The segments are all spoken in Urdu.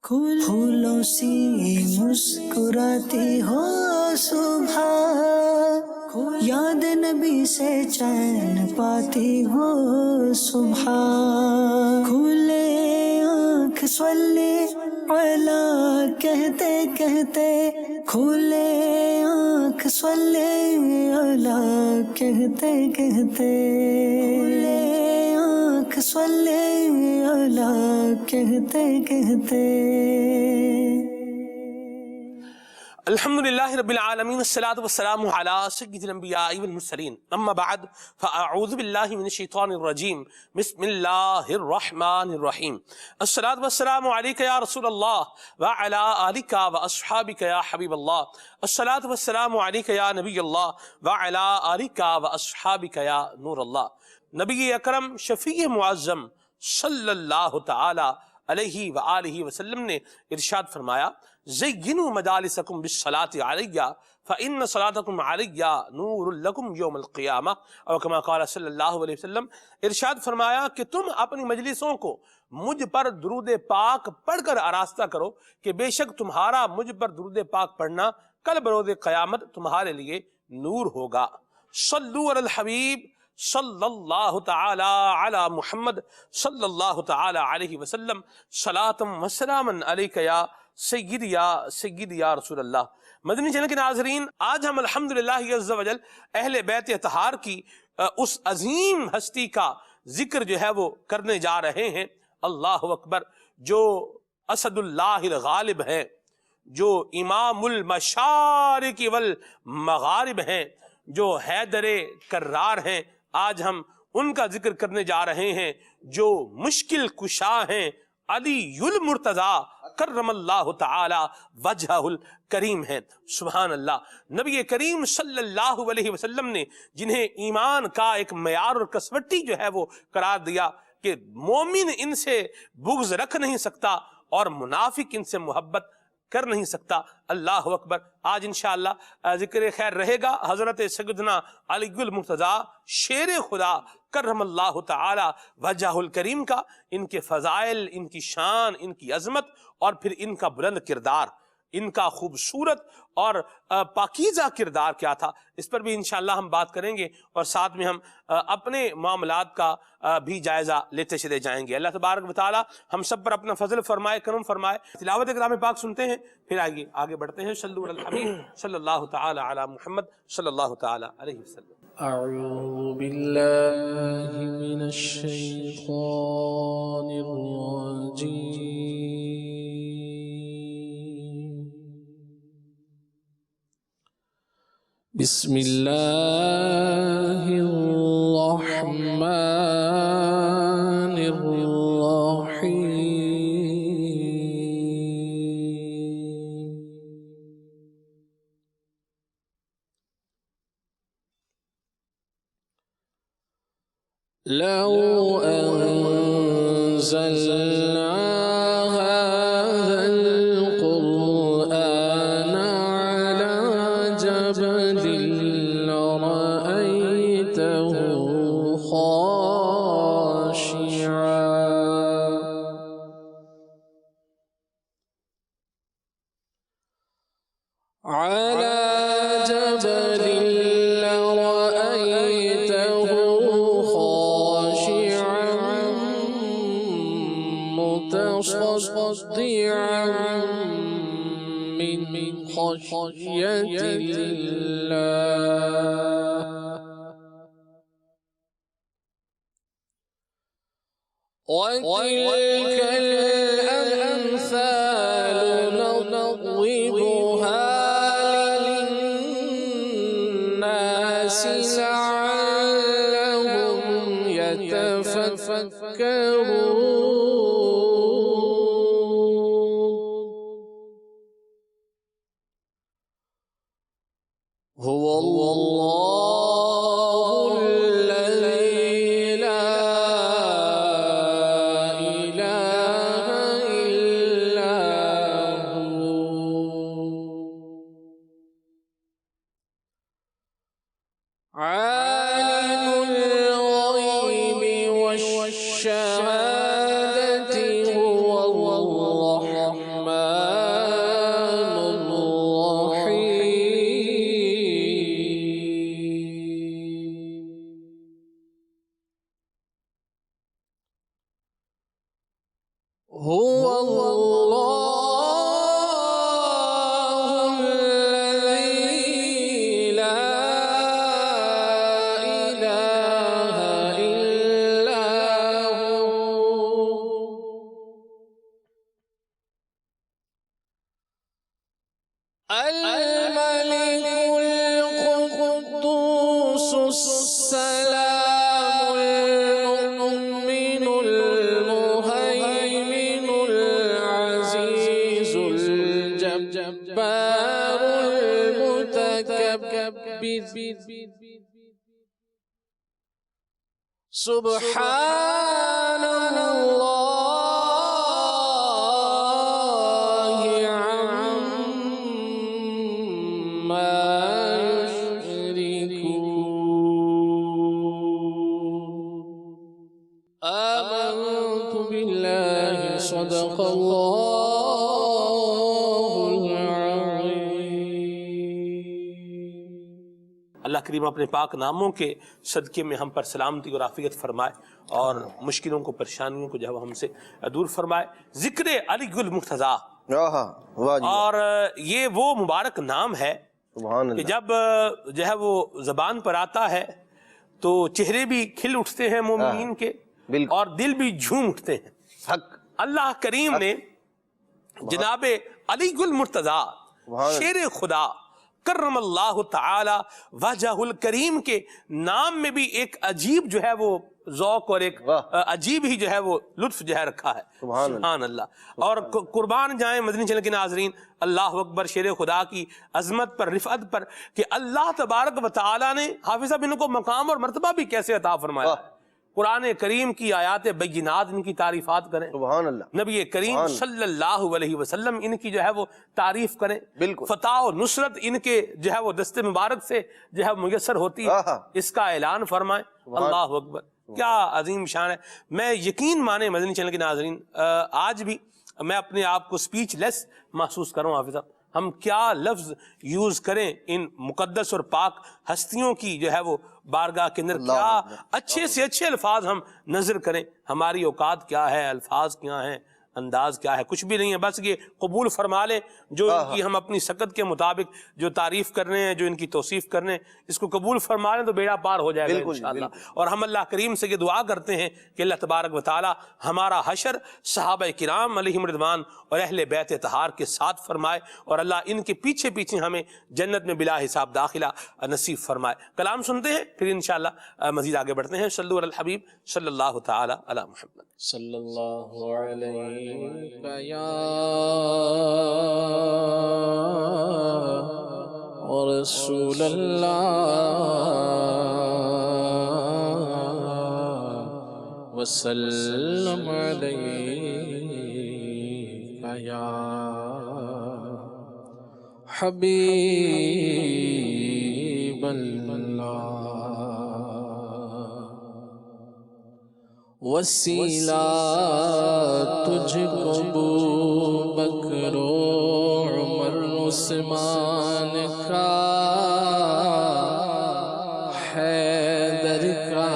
پھولوں سی مسکراتی ہو صبح، یاد نبی سے چین پاتی ہو صبح، کھلے آنکھ صلی علی کہتے کہتے، کھلے آنکھ صلی علی کہتے کہتے، کھلے آنکھ صلی علی کہتے کہتے۔ الحمدللہ رب العالمین، الصلاۃ والسلام علی سید الانبیاء والمرسلین، اما بعد فاعوذ باللہ من الشیطان الرجیم، بسم اللہ الرحمن الرحیم۔ الصلاۃ والسلام علیک یا رسول اللہ وعلی آلک واصحابک یا حبیب اللہ، الصلاۃ والسلام علیک یا نبی اللہ وعلی آلک واصحابک یا نور اللہ۔ نبی اکرم شفیع معظم صلی اللہ تعالی علیہ وآلہ وسلم نے ارشاد فرمایا، زینوا مجالسکم بالصلاۃ علی فإن صلاتکم علی نور لکم یوم القیامہ، اور کما قال صلی اللہ علیہ وسلم، ارشاد فرمایا کہ تم اپنی مجلسوں کو مجھ پر درود پاک پڑھ کر آراستہ کرو کہ بے شک تمہارا مجھ پر درود پاک پڑھنا کل بروز قیامت تمہارے لیے نور ہوگا۔ صلو علی الحبیب صلی اللہ تعالی علی محمد صلی اللہ تعالی علیہ وسلم، صلاۃ و سلاما علیک یا سید یا رسول اللہ۔ مدنی چینل کے ناظرین، آج ہم الحمدللہ عز و جل اہل بیت اطہار کی اس عظیم ہستی کا ذکر جو ہے وہ کرنے جا رہے ہیں۔ اللہ اکبر، جو اسد اللہ الغالب ہیں، جو امام المشارق والمغارب ہیں، جو حیدر کرار ہیں، آج ہم ان کا ذکر کرنے جا رہے ہیں، جو مشکل کشا ہیں، علی المرتضیٰ کرم اللہ تعالی وجہہ الکریم ہیں۔ سبحان اللہ، نبی کریم صلی اللہ علیہ وسلم نے جنہیں ایمان کا ایک معیار اور کسوٹی جو ہے وہ قرار دیا کہ مومن ان سے بغض رکھ نہیں سکتا اور منافق ان سے محبت کر نہیں سکتا۔ اللہ اکبر، آج انشاءاللہ ذکر خیر رہے گا حضرت سیدنا علی المرتضیٰ شیر خدا کرم اللہ تعالی وجہہ الکریم کا، ان کے فضائل، ان کی شان، ان کی عظمت، اور پھر ان کا بلند کردار، ان کا خوبصورت اور پاکیزہ کردار کیا تھا، اس پر بھی انشاءاللہ ہم بات کریں گے، اور ساتھ میں ہم اپنے معاملات کا بھی جائزہ لیتے چلے جائیں گے۔ اللہ تبارک و تعالی ہم سب پر اپنا فضل فرمائے، کرم فرمائے۔ تلاوت کلام پاک سنتے ہیں، پھر آگے بڑھتے ہیں۔ صلو علی الحبیب صلی اللہ تعالی علی محمد صلی اللہ تعالی علیہ وسلم۔ اعوذ باللہ من الشیطان الرجیم، بسم اللہ الرحمن الرحیم۔ لو أنزلنا هذا القرآن على جبل لرأيته خاشعا على جبل لرأيته متصدعا من خشية الله، وتلك الأمثال نضربها للناس لعلهم يتفكرون۔ هو الله الذي لا إله إلا هو، عالم الغيب والشهادة، هو الرحمن الله الذي لا إله إلا هو الملك القدوس السلام المؤمن المهيمن العزيز الجبار المتكبر سبحان الله عما يشركون آمنت بالله صدق الله العظيم اللہ کریم اپنے پاک ناموں کے صدقے میں ہم پر سلامتی اور عافیت فرمائے اور مشکلوں کو پریشانیوں کو جو ہے وہ ہم سے دور فرمائے. ذکر علی المرتضیٰ، اور یہ وہ مبارک نام ہے کہ جب جو ہے وہ زبان پر آتا ہے تو چہرے بھی کھل اٹھتے ہیں مومنین کے اور دل بھی جھوم اٹھتے ہیں. اللہ کریم نے جناب علی المرتضیٰ شیر خدا کرم اللہ تعالی وجہ الکریم کے نام میں بھی ایک عجیب جو ہے وہ ذوق اور ایک عجیب ہی جو ہے وہ لطف جو ہے رکھا ہے. سبحان اللہ. اور قربان جائیں مدنی چینل کے ناظرین، اللہ اکبر شیر خدا کی عظمت پر، رفعت پر، کہ اللہ تبارک و تعالی نے حافظ صاحب ان کو مقام اور مرتبہ بھی کیسے عطا فرمایا. قرآن کریم کی آیات بینات ان کی تعریفات کریں، سبحان اللہ. نبی کریم صلی اللہ علیہ وسلم ان کی جو ہے وہ تعریف کریں. فتح و نصرت ان کے جو ہے وہ دست مبارک سے جو ہے میسر ہوتی ہے، اس کا اعلان فرمائیں. اللہ اکبر، کیا عظیم شان ہے. میں یقین مانے مدنی چینل کے ناظرین، آج بھی میں اپنے آپ کو سپیچ لیس محسوس کروں. حافظ صاحب، ہم کیا لفظ یوز کریں ان مقدس اور پاک ہستیوں کی جو ہے وہ بارگاہ کے اندر، کیا اچھے سے اچھے الفاظ ہم نظر کریں. ہماری اوقات کیا ہے، الفاظ کیا ہیں، انداز کیا ہے، کچھ بھی نہیں ہے. بس یہ قبول فرما لیں جو ان کی ہم اپنی سکت کے مطابق جو تعریف کر رہے ہیں، جو ان کی توصیف کر رہے ہیں، اس کو قبول فرما لیں تو بیڑا پار ہو جائے گا انشاءاللہ. اور ہم اللہ کریم سے یہ دعا کرتے ہیں کہ اللہ تبارک و تعالی ہمارا حشر صحابہ کرام علیہم رضوان اور اہل بیت طہار کے ساتھ فرمائے، اور اللہ ان کے پیچھے پیچھے ہمیں جنت میں بلا حساب داخلہ نصیب فرمائے. کلام سنتے ہیں پھر انشاءاللہ مزید آگے بڑھتے ہیں. صلو علی الحبیب صلی اللہ تعالی علی محمد صلی اللہ علیہ یا رسول اللہ وسلم علیہ یا حبیب اللہ. وسیلہ تجھ کو ابو بکر و عمر عثمان کا، حیدر کا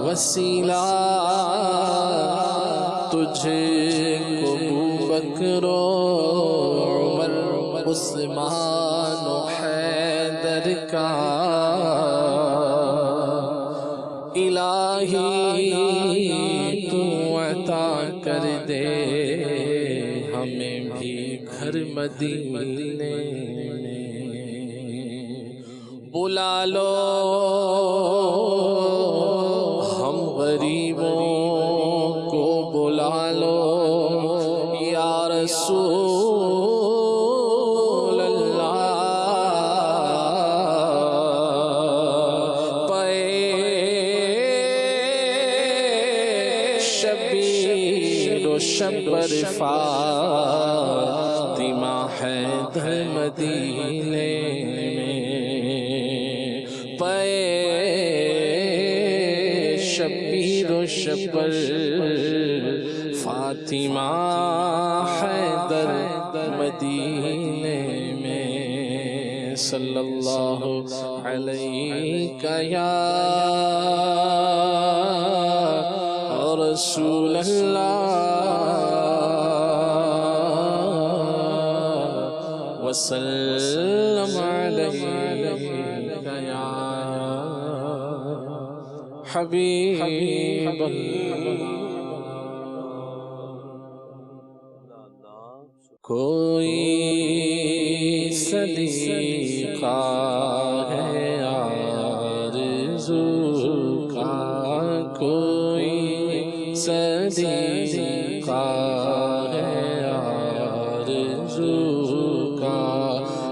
وسیلہ تجھ کو ابو بکر و عمر عثمان و حیدر کا. الہی تو عطا کر دے ہمیں بھی گھر مدینے میں، بلا لو ہم غریبوں کو، بلا لو یا رسول اللہ. شبر فاطمہ حیدر مدینے میں، پے شبیر و شبر فاطمہ حیدر مدینے میں. صلی اللہ علیہ یا رسول اللہ وسلم عليك يا حبيب الله کوئی صدیقہ ہے آرزو کا کوئی صدیقہ ہے آرزو کا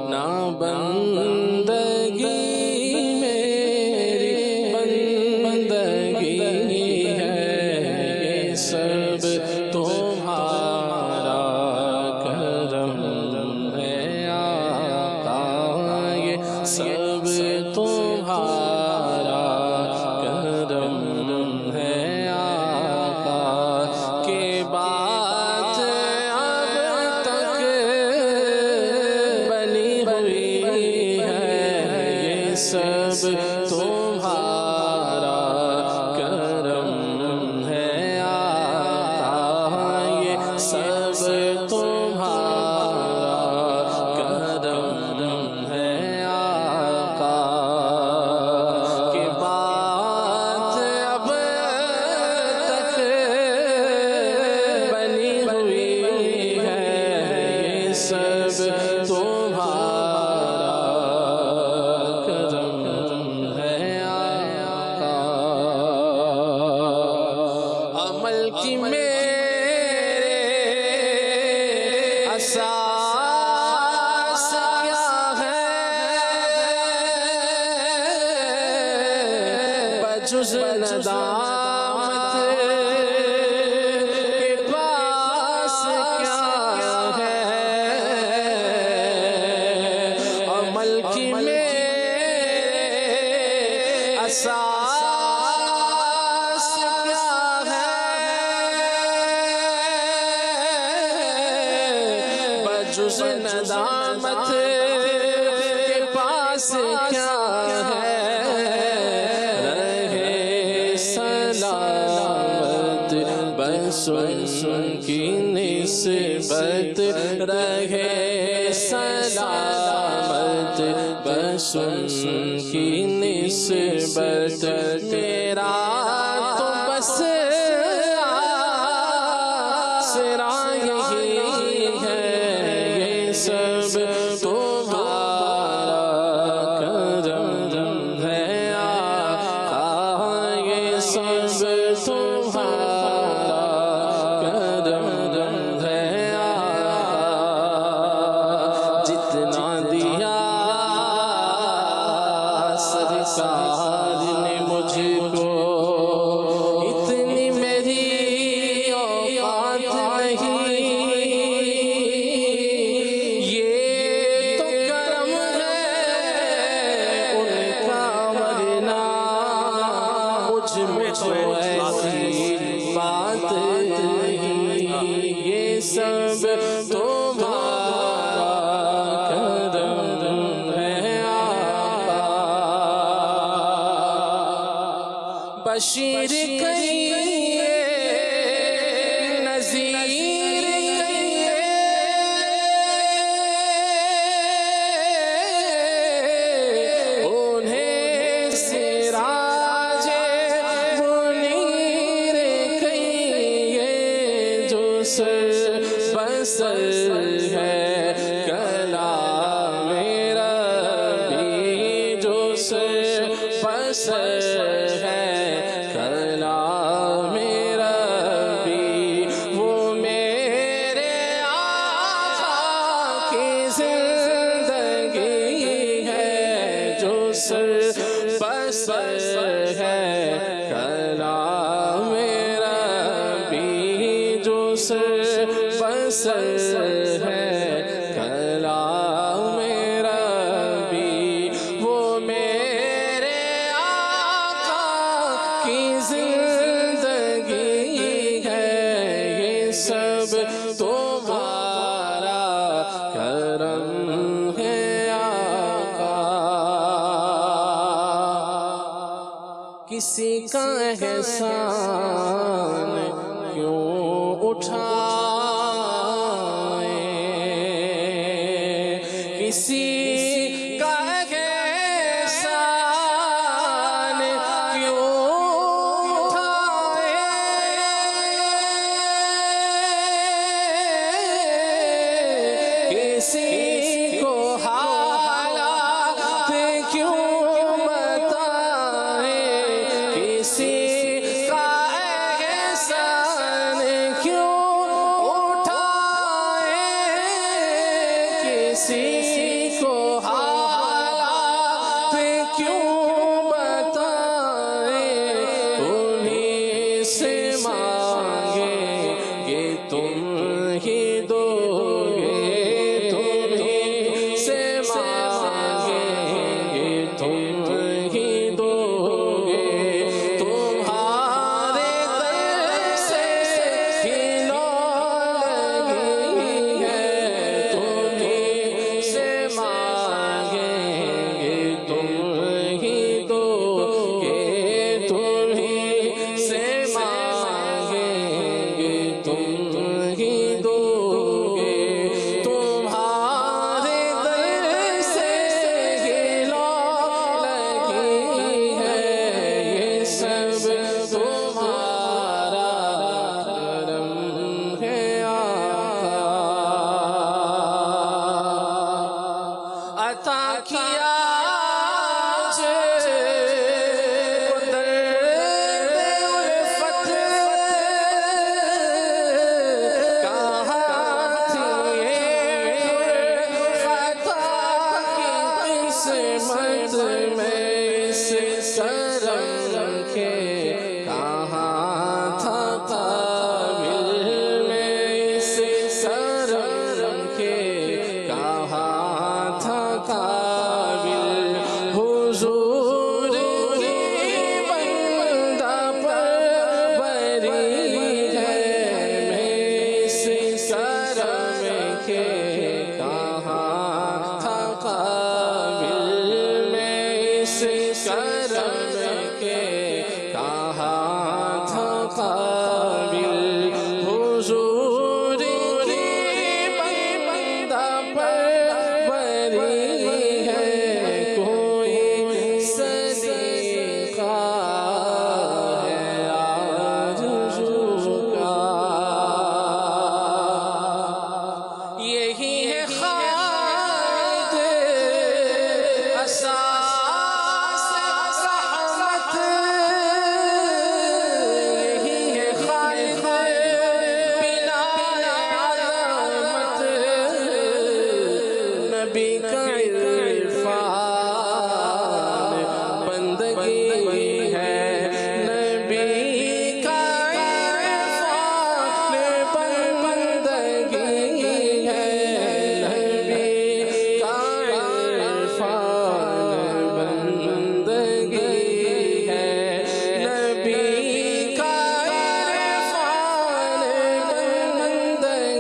نا بندگی میری بندگی ہے یہ سب تمہارا کرم ہے آقا یہ سب تمہارا کرم ہے آقا کہ بات اب تک بنی ہوئی ہے یہ سب تمہارا کرم ہے آقا یہ سب تمہارا کرم ہے آقا کہ بات اب تک بنی ہوئی ہے یہ سب تمہارا کرم ہے آقا عمل کی میرے اساس کیا ہے بجز ندامت کے پاس کیا ہے عمل کی میرے اساس کیا ہے بجز ندامت کے پاس کیا ہے رہے سلامت بس ان کی نسبت رہے سلامت بس ان کی نسبت میرا تو بس آسرا یہی ہے یہ سب تمہارا کرم ہے آقا یہ سب تمہارا کرم ہے آقا جتنا دیا سرکار نے مجھ کو اتنی میری اوقات نہیں یہ تو کرم ہے ان کا ورنہ مجھ میں تو ایسی بات نہیں یہ سب تمہارا کرم ہے آقا بشیر کہیے نذیر کہیے انہیں سراج منیر کہیے جو سر بسر ہے کلام ربی جو سر بسر ہے کلام ربی وہ میرے آقا کی زندگی ہے جو سر بسر ہے کلام ربی جو سر بسر ہے کلام ربی وہ میرے آقا کی زندگی ہے یہ سب تمہارا کرم ہے آقا کسی کا احسان کیوں اٹھائیں کسی کا احسان کیوں اٹھائے، کسی کو حالات کیوں بتائے، کسی کا احسان کیوں اٹھائے، کسی کو حالات کیوں بتائے، تمہیں سے مانگیں گے تم ہی دو گے، تمہیں سے مانگیں گے تم ہی دو گے، تمہارے در سے ہی لو لگی ہے، تمہیں سے مانگیں گے تم ہی دو گے، تمہیں سے مانگیں گے تم ہی دو گے، تمہارے در سے ہی لو لگی ہے، یہ سب تمہارا کرم ہے آقا، عطا کیا قسمت میں اس کرم کے، کہاں تھا قابل میں اس کرم کے، کہاں تھا قابل، حضور کی بندہ پروری ہے میں اس کرم کے، کہاں تھا قابل میں اس کرم کے، کہاں تھا قابل، حضور کی بندہ پروری ہے، کوئی صدیقہ ہے آرزو کا، یہی ہے خالد اساس رحمت، یہی ہے خالد بنا علامت، نبی کا عرفان بندگی ہے، نبی کا عرفان بندگی ہے، نبی کا عرفان بندگی ہے، نبی کا عرفان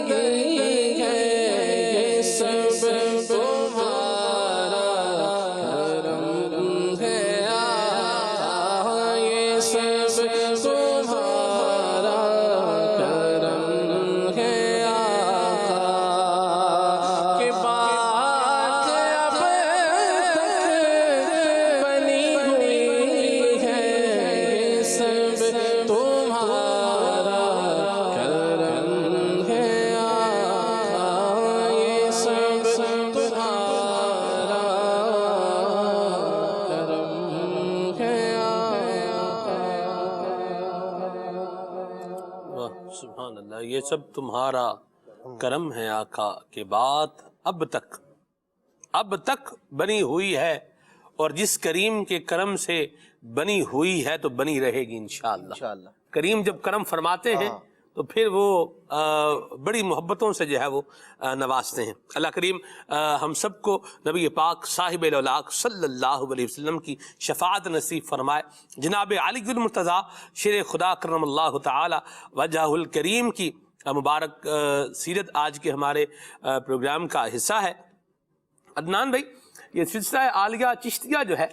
بندگی ہے، یہ سب تمہارا کرم ہے آقا، یہ سب تمہارا کرم ہے آقا، کہ بات اب تک بنی ہوئی ہے، یہ سب تمہارا کرم ہے آقا، یہ سب تمہارا کرم ہے آقا۔ واہ سبحان اللہ، یہ سب تمہارا کرم ہے آقا، کہ بات اب تک بنی ہوئی ہے، اور جس کریم کے کرم سے بنی ہوئی ہے تو بنی رہے گی انشاءاللہ۔ کریم جب کرم فرماتے ہیں تو پھر وہ بڑی محبتوں سے جو ہے وہ نوازتے ہیں۔ اللہ کریم ہم سب کو نبی پاک صاحب الاولاق صلی اللہ علیہ وسلم کی شفاعت نصیب فرمائے، جناب علی المرتضیٰ شیر خدا کرم اللہ تعالی وجہ الکریم کی مبارک سیرت آج کے ہمارے پروگرام کا حصہ ہے۔ عدنان بھائی، یہ سلسلہ عالیہ چشتیہ جو ہے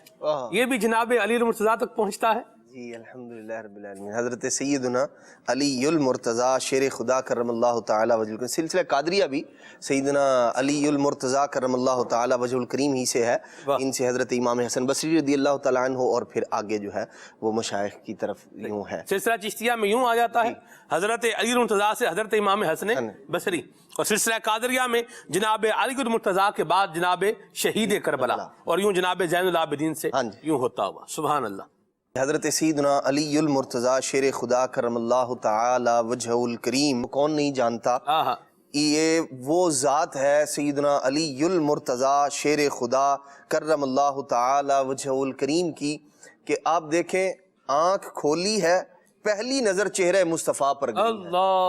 یہ بھی جناب علی المرتضیٰ تک پہنچتا ہے؟ جی الحمدللہ رب العالمین. حضرت سیدنا علی المرتضیٰ شیر خدا کرم اللہ تعالی وجہ الکریم، سلسلہ قادریہ بھی سیدنا علی المرتضیٰ کرم اللہ تعالی وجہ الکریم ہی سے ہے. ان سے حضرت امام حسن بصری رضی اللہ تعالیٰ عنہ اور پھر آگے جو ہے وہ مشائخ کی طرف یوں ہے. سلسلہ چشتیہ میں یوں آ جاتا ہے حضرت علی المرتضیٰ سے حضرت امام حسن بصری، اور سلسلہ قادریہ میں جناب علی المرتضیٰ کے بعد جناب شہید کربلا، اور یوں جناب زین العابدین سے یوں ہوتا ہوا. سبحان اللہ. حضرت سیدنا علی المرتضیٰ شیر خدا کرم اللہ تعالی وجہ الکریم کون نہیں جانتا. یہ وہ ذات ہے سیدنا علی المرتضیٰ شیر خدا کرم اللہ تعالی وجہ الکریم کی کہ آپ دیکھیں آنکھ کھولی ہے، پہلی نظر چہرہ مصطفیٰ پر گئی ہے.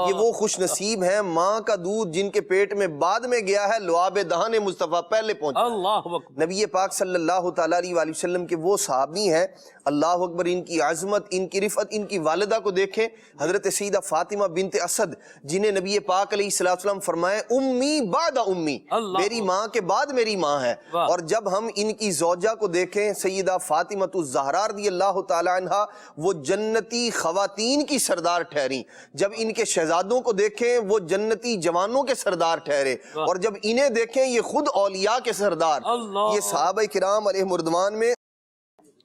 یہ وہ خوش نصیب ہیں ماں کا دودھ جن کے پیٹ میں بعد میں گیا ہے، لعاب دہان مصطفیٰ پہلے پہنچا. اللہ اکبر. نبی پاک صلی اللہ تعالیٰ علیہ وسلم کے وہ صحابی ہیں، اللہ اکبر، ان کی عظمت، ان کی رفعت. ان کی والدہ کو دیکھیں، حضرت سیدہ فاطمہ بنت اسد، جنہیں نبی پاک علیہ السلام فرمائے امی بعد امی، میری ماں کے بعد میری ماں ہے. اور جب ہم ان کی زوجہ کو دیکھیں سیدہ فاطمہ الزہرا رضی اللہ تعالیٰ عنہ، وہ جنتی خواتین کی سردار ٹھہری. جب ان کے شہزادوں کو دیکھیں وہ جنتی جوانوں کے سردار ٹھہرے، اور جب انہیں دیکھیں یہ خود اولیاء کے سردار. یہ صحابہ کرام علیہ مردوان میں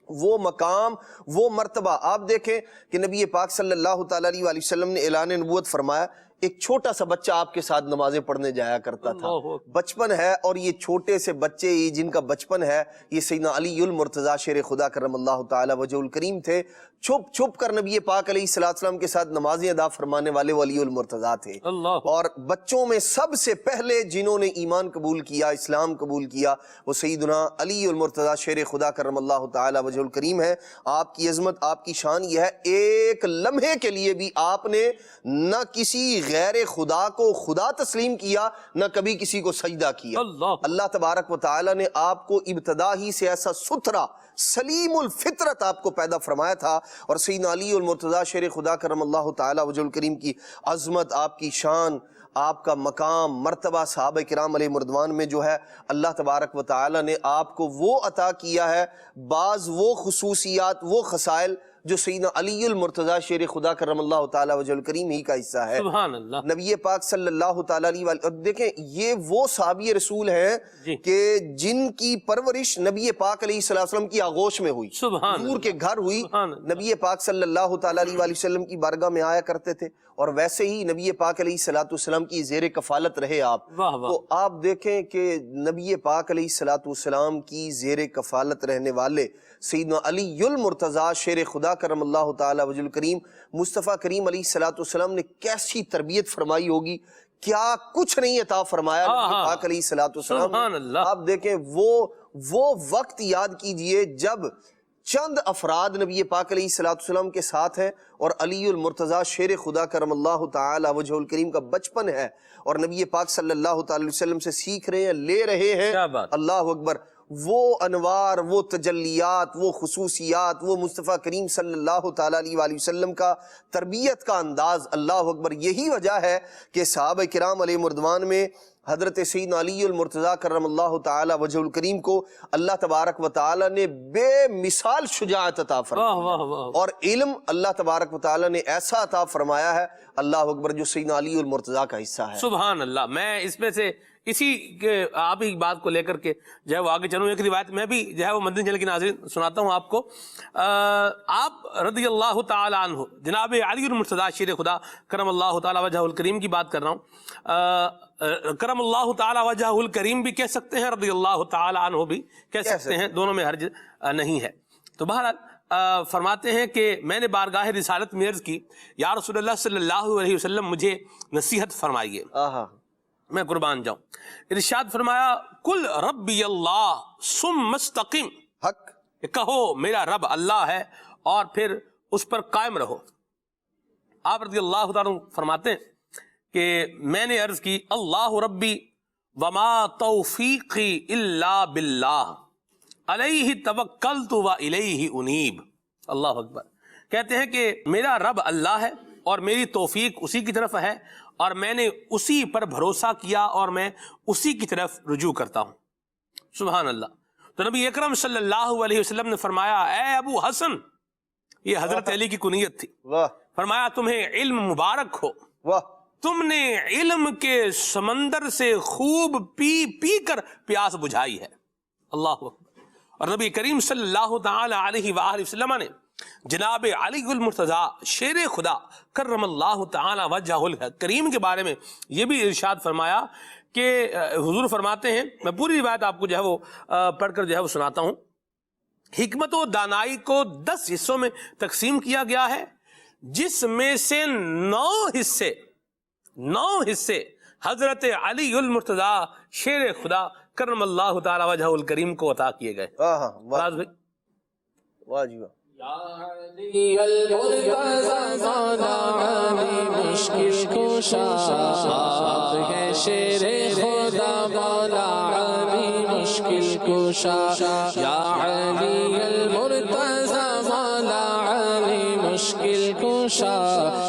وہ مقام، وہ مرتبہ آپ دیکھیں کہ نبی پاک صلی اللہ تعالیٰ علیہ وسلم نے اعلان نبوت فرمایا. ایک چھوٹا سا بچہ آپ کے ساتھ نمازیں پڑھنے جایا کرتا تھا، بچپن ہے، اور یہ چھوٹے سے بچے جن کا بچپن ہے یہ سیدنا علی المرتضیٰ شیر خدا کرم اللہ تعالی وجہ الکریم تھے. چھپ چھپ کر نبی پاک علیہ السلام کے ساتھ نمازیں ادا فرمانے والے علی المرتضیٰ تھے. اور بچوں میں سب سے پہلے جنہوں نے ایمان قبول کیا، اسلام قبول کیا، وہ سیدنا علی المرتضیٰ شیر خدا کرم اللہ تعالی وجہ الکریم ہے. آپ کی عظمت، آپ کی شان یہ ہے، ایک لمحے کے لیے بھی آپ نے نہ کسی غیر خدا کو خدا تسلیم کیا، نہ کبھی کسی کو سجدہ کیا. اللہ تبارک و تعالی نے آپ کو ابتدا ہی سے ایسا ستھرا سلیم الفطرت آپ کو پیدا فرمایا تھا. اور سیدنا علی المرتضیٰ شیر خدا کرم اللہ تعالی وجہ الکریم کی عظمت، آپ کی شان، آپ کا مقام، مرتبہ صحابہ کرام علیہ مردوان میں جو ہے اللہ تبارک و تعالی نے آپ کو وہ عطا کیا ہے. بعض وہ خصوصیات، وہ خصائل جو سیدنا علی المرتضیٰ شیر خدا کرم اللہ تعالی وجہ الکریم ہی کا حصہ ہے. سبحان اللہ. نبی پاک صلی اللہ تعالی علیہ وسلم، دیکھیں یہ وہ صحابی رسول ہیں کہ جن کی پرورش نبی پاک علیہ السلام کی آغوش میں ہوئی، حضور کے گھر ہوئی. نبی پاک صلی اللہ تعالی علیہ وسلم کی بارگاہ میں آیا کرتے تھے، اور ویسے ہی نبی پاک علیہ السلام کی زیر کفالت رہے آپ. تو آپ دیکھیں کہ نبی پاک علیہ السلام کی زیر کفالت رہنے والے سیدنا علی المرتضیٰ شیر خدا کرم اللہ تعالی وجہ الکریم، مصطفیٰ کریم علیہ السلام نے کیسی تربیت فرمائی ہوگی، کیا کچھ نہیں عطا فرمایا نبی پاک علیہ السلام. آپ دیکھیں وہ وقت یاد کیجئے جب چند افراد نبی پاک علیہ السلام کے ساتھ ہیں، اور علی المرتضیٰ شیر خدا کرم اللہ تعالی وجہ الکریم کا بچپن ہے، اور نبی پاک صلی اللہ تعالی وسلم سے سیکھ رہے ہیں، لے رہے ہیں. اللہ اکبر. وہ انوار، وہ تجلیات، وہ خصوصیات، وہ مصطفیٰ کریم صلی اللہ تعالی علیہ وسلم کا تربیت کا انداز، اللہ اکبر. یہی وجہ ہے کہ صحابہ کرام علیہ مردوان میں حضرت سیدنا علی المرتضیٰ کرم اللہ تعالی وجہ الکریم کو اللہ تبارک و تعالی نے بے مثال شجاعت عطا فرمایا، اور علم اللہ تبارک و تعالی نے ایسا عطا فرمایا ہے، اللہ اکبر، جو سیدنا علی المرتضیٰ کا حصہ ہے. سبحان اللہ. میں اس میں سے اسی آپ ہی بات کو لے کر کے جو ہے وہ آگے چلوں. ایک روایت میں بھی جو ہے وہ مدنی چینل کے ناظرین سناتا ہوں آپ کو. آپ رضی اللہ تعالی عنہ جناب علی المرتضیٰ شیر خدا کرم اللہ تعالی وجہ الکریم کی بات کر رہا ہوں. کرم اللہ تعالی وجہ الکریم بھی کہہ سکتے ہیں، رضی اللہ تعالی عنہ بھی کہہ سکتے ہیں، دونوں میں حرج نہیں ہے. تو بہرحال فرماتے ہیں کہ میں نے بارگاہ رسالت میں عرض کی، یا رسول اللہ صلی اللہ علیہ وسلم مجھے نصیحت فرمائیے، میں قربان جاؤں. ارشاد فرمایا، کل ربی اللہ ثم استقم، حق کہو میرا رب اللہ ہے اور پھر اس پر قائم رہو. آپ رضی اللہ تعالیٰ فرماتے ہیں کہ میں نے عرض کی، اللہ ربی وما توفیقی الا باللہ علیہ توکلت و الیہ انیب. اللہ اکبر. کہتے ہیں کہ میرا رب اللہ ہے اور میری توفیق اسی کی طرف ہے، اور میں نے اسی پر بھروسہ کیا اور میں اسی کی طرف رجوع کرتا ہوں. سبحان اللہ. تو نبی اکرم صلی اللہ علیہ وسلم نے فرمایا، اے ابو حسن یہ حضرت علی کی کنیت تھی. واہ فرمایا تمہیں علم مبارک ہو، واہ تم نے علم کے سمندر سے خوب پی پی کر پیاس بجھائی ہے. اللہ اکبر. اور نبی کریم صلی اللہ تعالی علیہ وآلہ وسلم نے جناب علی المرتضی شیر خدا کرم اللہ تعالی وجہہ الکریم کے بارے میں یہ بھی ارشاد فرمایا کہ حضور فرماتے ہیں، میں پوری روایت آپ کو جو ہے وہ پڑھ کر جو ہے وہ سناتا ہوں. حکمت و دانائی کو 10 حصوں میں تقسیم کیا گیا ہے، جس میں سے 9 حصے حضرت علی المرتضی شیر خدا کرم اللہ تعالی وجہہ الکریم کو عطا کیے گئے. فراز بھائی. واہ جی واہ. علی المرتضی مولا علی مشکل کشا، آپ ہے شیر خدا مولا علی مشکل کشا. یا علی المرتضی مولا علی مشکل کشا،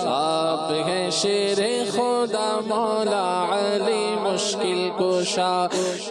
آپ ہے شیر خدا مولا علی مشکل کشا.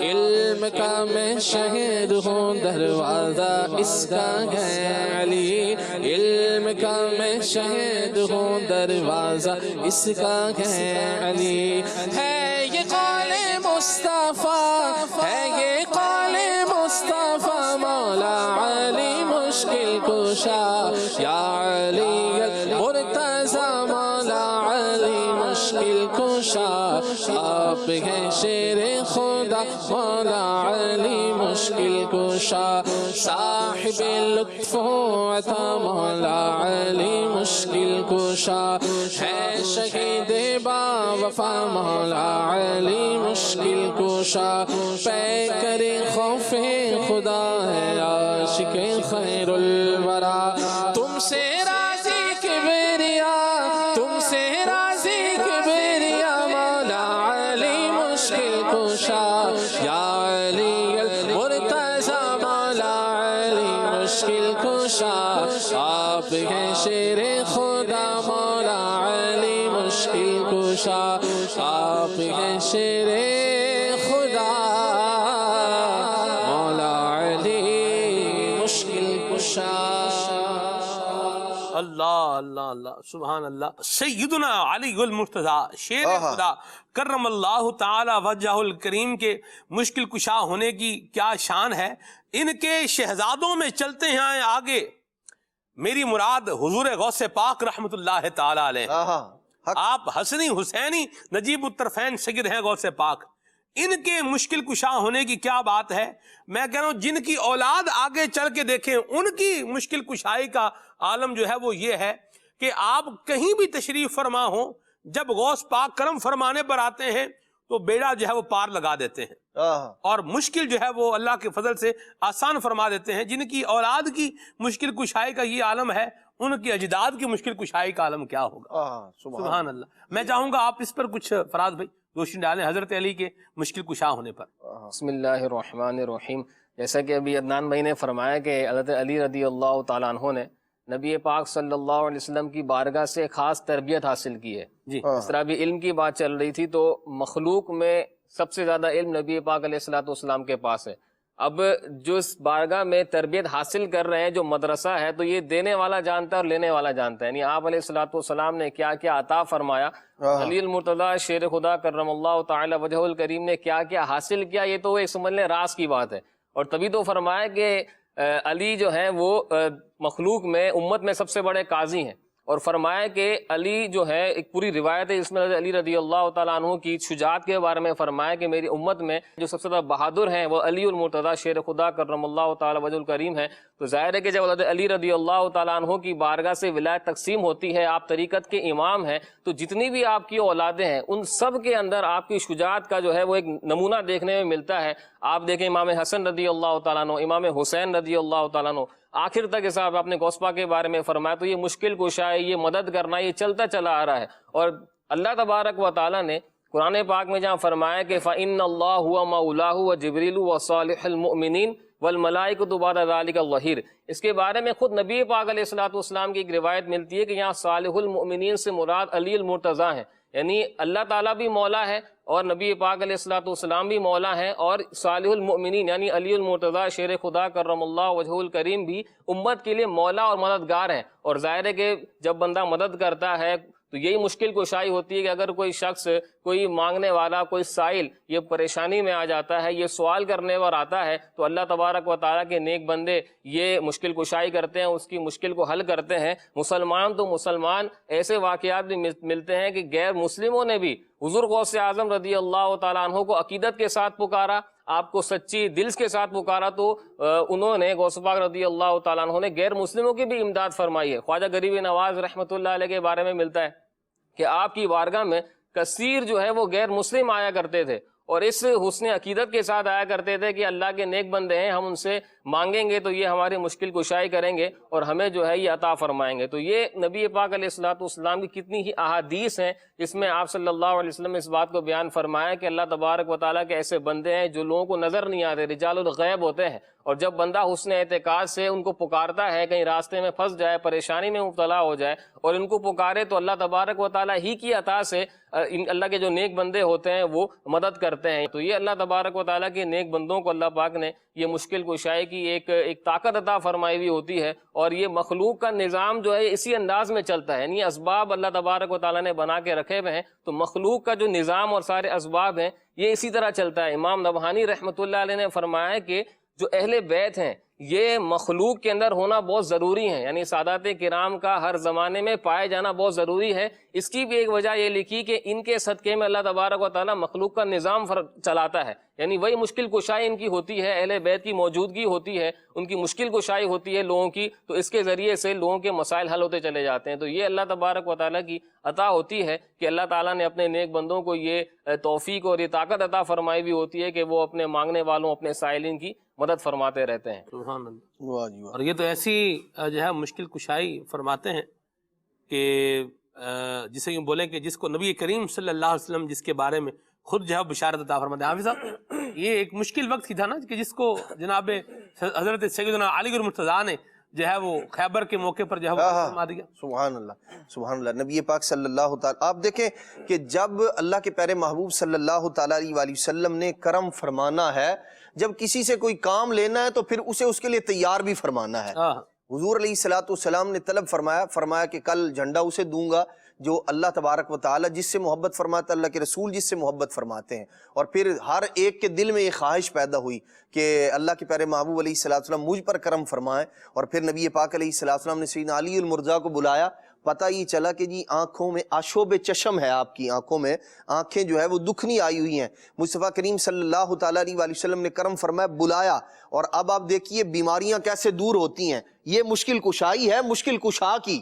علم کا میں شہید ہوں دروازہ اس کا ہے علی، علم کا میں شہید ہوں دروازہ اس کا ہے علی. ہے یہ قول مصطفیٰ، ہے یہ قول مصطفیٰ مولا علی مشکل کشا. یا علی المرتضی مولا علی مشکل کشا، آپ ہیں شیر خدا مولا علی مشکل کشا. صاحب لطف و عطا مولا علی مشکل کشا، ہے شہید با وفا مولا علی مشکل کشا. پے کرے خوف خدا ہے عاشق خیر الورا، تم سے راضی کبریا، تم سے راضی کبریا مولا علی مشکل کشا. یا علی المرتضی مولا علی مشکل کشا، آپ ہیں شیر خدا مولا علی مشکل کشا، آپ ہیں شیر خدا مولا علی مشکل کشا. اللہ اللہ اللہ سبحان اللہ. سیدنا علی المرتضی شیر خدا کرم اللہ تعالی وجہہ الکریم کے مشکل کشا ہونے کی کیا شان ہے. ان کے شہزادوں میں چلتے ہیں آگے. میری مراد حضور غوث پاک رحمت اللہ تعالی علیہ. آپ حسنی حسینی نجیب الطرفین سید ہیں غوث پاک. ان کے مشکل کشا ہونے کی کیا بات ہے. میں کہہ رہا ہوں جن کی اولاد آگے چل کے دیکھیں ان کی مشکل کشائی کا عالم جو ہے وہ یہ ہے کہ آپ کہیں بھی تشریف فرما ہوں، جب غوث پاک کرم فرمانے پر آتے ہیں تو بیڑا جو ہے وہ پار لگا دیتے ہیں اور مشکل جو ہے وہ اللہ کے فضل سے آسان فرما دیتے ہیں. جن کی اولاد کی مشکل کشائی کا یہ عالم ہے، ان کی اجداد کی مشکل کشائی کا عالم کیا ہوگا. سبحان اللہ. میں چاہوں گا آپ اس پر کچھ فراز بھائی روشنی ڈالیں حضرت علی کے مشکل کشا ہونے پر. بسم اللہ الرحمن الرحیم. جیسا کہ ابھی عدنان بھائی نے فرمایا کہ حضرت علی رضی اللہ تعالیٰ عنہ نے نبی پاک صلی اللہ علیہ وسلم کی بارگاہ سے خاص تربیت حاصل کی ہے. جی اس طرح بھی علم کی بات چل رہی تھی تو مخلوق میں سب سے زیادہ علم نبی پاک علیہ الصلوۃ والسلام کے پاس ہے. اب جو اس بارگاہ میں تربیت حاصل کر رہے ہیں جو مدرسہ ہے تو یہ دینے والا جانتا ہے اور لینے والا جانتا ہے. یعنی آپ علیہ الصلوۃ والسلام نے کیا کیا عطا فرمایا، علی المرتضی شیر خدا کرم اللہ تعالی وجہ الکریم نے کیا کیا حاصل کیا، یہ تو ایک سمجھ لیں راز کی بات ہے. اور تبھی تو فرمایا کہ علی جو ہیں وہ مخلوق میں امت میں سب سے بڑے قاضی ہیں. اور فرمایا کہ علی جو ہے ایک پوری روایت ہے اس میں علی رضی اللہ تعالیٰ عنہ کی شجاعت کے بارے میں فرمایا کہ میری امت میں جو سب سے زیادہ بہادر ہیں وہ علی المرتضی شیر خدا کرم اللہ تعالی وجہ الکریم ہے. تو ظاہر ہے کہ جب حضرت علی رضی اللہ تعالیٰ عنہ کی بارگاہ سے ولایت تقسیم ہوتی ہے، آپ طریقت کے امام ہیں، تو جتنی بھی آپ کی اولادیں ہیں ان سب کے اندر آپ کی شجاعت کا جو ہے وہ ایک نمونہ دیکھنے میں ملتا ہے. آپ دیکھیں امام حسن رضی اللہ تعالیٰ عنہ، امام حسین رضی اللہ تعالیٰ عنہ، آخر تک اس آپ نے غوث پاک کے بارے میں فرمایا. تو یہ مشکل کشا ہے، یہ مدد کرنا، یہ چلتا چلا آ رہا ہے. اور اللہ تبارک و تعالیٰ نے قرآن پاک میں جہاں فرمایا کہ فَإِنَّ اللَّهُ وَمَوْلَاهُ وَجِبْرِيلُ وَصَالِحُ الْمُؤْمِنِينَ وَالْمَلَائِكَةُ بَعْدَ ذَلِكَ ظَهِيرٌ. اس کے بارے میں خود نبی پاک علیہ الصلوۃ والسلام کی ایک روایت ملتی ہے کہ یہاں صالح المؤمنین سے مراد علی المرتضی ہیں. یعنی اللہ تعالیٰ بھی مولا ہے اور نبی پاک علیہ الصلوۃ والسلام بھی مولا ہیں، اور صالح المؤمنین یعنی علی المرتضیٰ شیر خدا کرم اللہ وجہہ الکریم بھی امت کے لیے مولا اور مددگار ہیں۔ اور ظاہر ہے کہ جب بندہ مدد کرتا ہے تو یہی مشکل کشائی ہوتی ہے کہ اگر کوئی شخص، کوئی مانگنے والا، کوئی سائل یہ پریشانی میں آ جاتا ہے، یہ سوال کرنے پر آتا ہے، تو اللہ تبارک و تعالیٰ کے نیک بندے یہ مشکل کشائی کرتے ہیں، اس کی مشکل کو حل کرتے ہیں۔ مسلمان تو مسلمان، ایسے واقعات بھی ملتے ہیں کہ غیر مسلموں نے بھی حضور غوث اعظم رضی اللہ تعالیٰ عنہ کو عقیدت کے ساتھ پکارا، آپ کو سچی دل کے ساتھ پکارا، تو انہوں نے غوث پاک رضی اللہ تعالیٰ عنہ نے غیر مسلموں کی بھی امداد فرمائی ہے۔ خواجہ غریب نواز رحمۃ اللہ علیہ کے بارے میں ملتا ہے کہ آپ کی بارگاہ میں کثیر جو ہے وہ غیر مسلم آیا کرتے تھے، اور اس حسن عقیدت کے ساتھ آیا کرتے تھے کہ اللہ کے نیک بندے ہیں، ہم ان سے مانگیں گے تو یہ ہماری مشکل کشائی کریں گے اور ہمیں جو ہے یہ عطا فرمائیں گے۔ تو یہ نبی پاک علیہ الصلوۃ والسلام کی کتنی ہی احادیث ہیں جس میں آپ صلی اللہ علیہ وسلم نے اس بات کو بیان فرمایا کہ اللہ تبارک و تعالیٰ کے ایسے بندے ہیں جو لوگوں کو نظر نہیں آتے، رجال الغیب ہوتے ہیں، اور جب بندہ حسن اعتقاد سے ان کو پکارتا ہے، کہیں راستے میں پھنس جائے، پریشانی میں مبتلا ہو جائے اور ان کو پکارے تو اللہ تبارک و تعالیٰ ہی کی عطا سے اللہ کے جو نیک بندے ہوتے ہیں وہ مدد کرتے ہیں۔ تو یہ اللہ تبارک و تعالیٰ کے نیک بندوں کو اللہ پاک نے یہ مشکل کشائی کی ایک طاقت عطا فرمائی ہوئی ہوتی ہے، اور یہ مخلوق کا نظام جو ہے اسی انداز میں چلتا ہے، یعنی اسباب اللہ تبارک و تعالیٰ نے بنا کے رکھے ہوئے ہیں، تو مخلوق کا جو نظام اور سارے اسباب ہیں یہ اسی طرح چلتا ہے۔ امام نبہانی رحمۃ اللہ علیہ نے فرمایا کہ جو اہل بیت ہیں یہ مخلوق کے اندر ہونا بہت ضروری ہے، یعنی سادات کرام کا ہر زمانے میں پائے جانا بہت ضروری ہے۔ اس کی بھی ایک وجہ یہ لکھی کہ ان کے صدقے میں اللہ تبارک و تعالیٰ مخلوق کا نظام چلاتا ہے، یعنی وہی مشکل کشائی ان کی ہوتی ہے، اہل بیت کی موجودگی ہوتی ہے، ان کی مشکل کشائی ہوتی ہے لوگوں کی، تو اس کے ذریعے سے لوگوں کے مسائل حل ہوتے چلے جاتے ہیں۔ تو یہ اللہ تبارک و تعالیٰ کی عطا ہوتی ہے کہ اللہ تعالیٰ نے اپنے نیک بندوں کو یہ توفیق اور یہ طاقت عطا فرمائی بھی ہوتی ہے کہ وہ اپنے مانگنے والوں، اپنے سائلین کی مدد فرماتے رہتے ہیں۔ سبحان اللہ۔ اور یہ تو ایسی جو ہے مشکل کشائی فرماتے ہیں کہ جسے یوں بولیں کہ جس کو نبی کریم صلی اللہ علیہ وسلم جس کے بارے میں خود جو ہے بشارت عطا فرماتے ہیں۔ حافظ صاحب، یہ ایک مشکل وقت ہی تھا نا کہ جس کو جناب حضرت سیدنا علی المرتضیٰ نے جو ہے وہ خیبر کے موقع پر جو ہے وہ فرما دیا۔ سبحان اللہ، سبحان اللہ۔ نبی پاک صلی اللہ تعالیٰ، آپ دیکھیں کہ جب اللہ کے پیارے محبوب صلی اللہ تعالیٰ علیہ وسلم نے کرم فرمانا ہے، جب کسی سے کوئی کام لینا ہے تو پھر اسے اس کے لیے تیار بھی فرمانا ہے۔ حضور علیہ الصلوۃ والسلام نے طلب فرمایا کہ کل جھنڈا اسے دوں گا جو اللہ تبارک و تعالیٰ جس سے محبت فرماتا ہے، اللہ کے رسول جس سے محبت فرماتے ہیں۔ اور پھر ہر ایک کے دل میں یہ خواہش پیدا ہوئی کہ اللہ کے پیارے محبوب علیہ الصلوۃ والسلام مجھ پر کرم فرمائیں، اور پھر نبی پاک علیہ الصلوۃ والسلام نے سیدنا علی المرتضیٰ کو بلایا۔ پتہ یہ چلا کہ جی آنکھوں میں آشوب چشم ہے، آپ کی آنکھوں میں آنکھیں جو ہے وہ دکھنی آئی ہوئی ہیں۔ مصطفیٰ کریم صلی اللہ تعالیٰ علیہ وسلم نے کرم فرمایا، بلایا، اور اب آپ دیکھیے بیماریاں کیسے دور ہوتی ہیں۔ یہ مشکل کشائی ہے مشکل کشا کی۔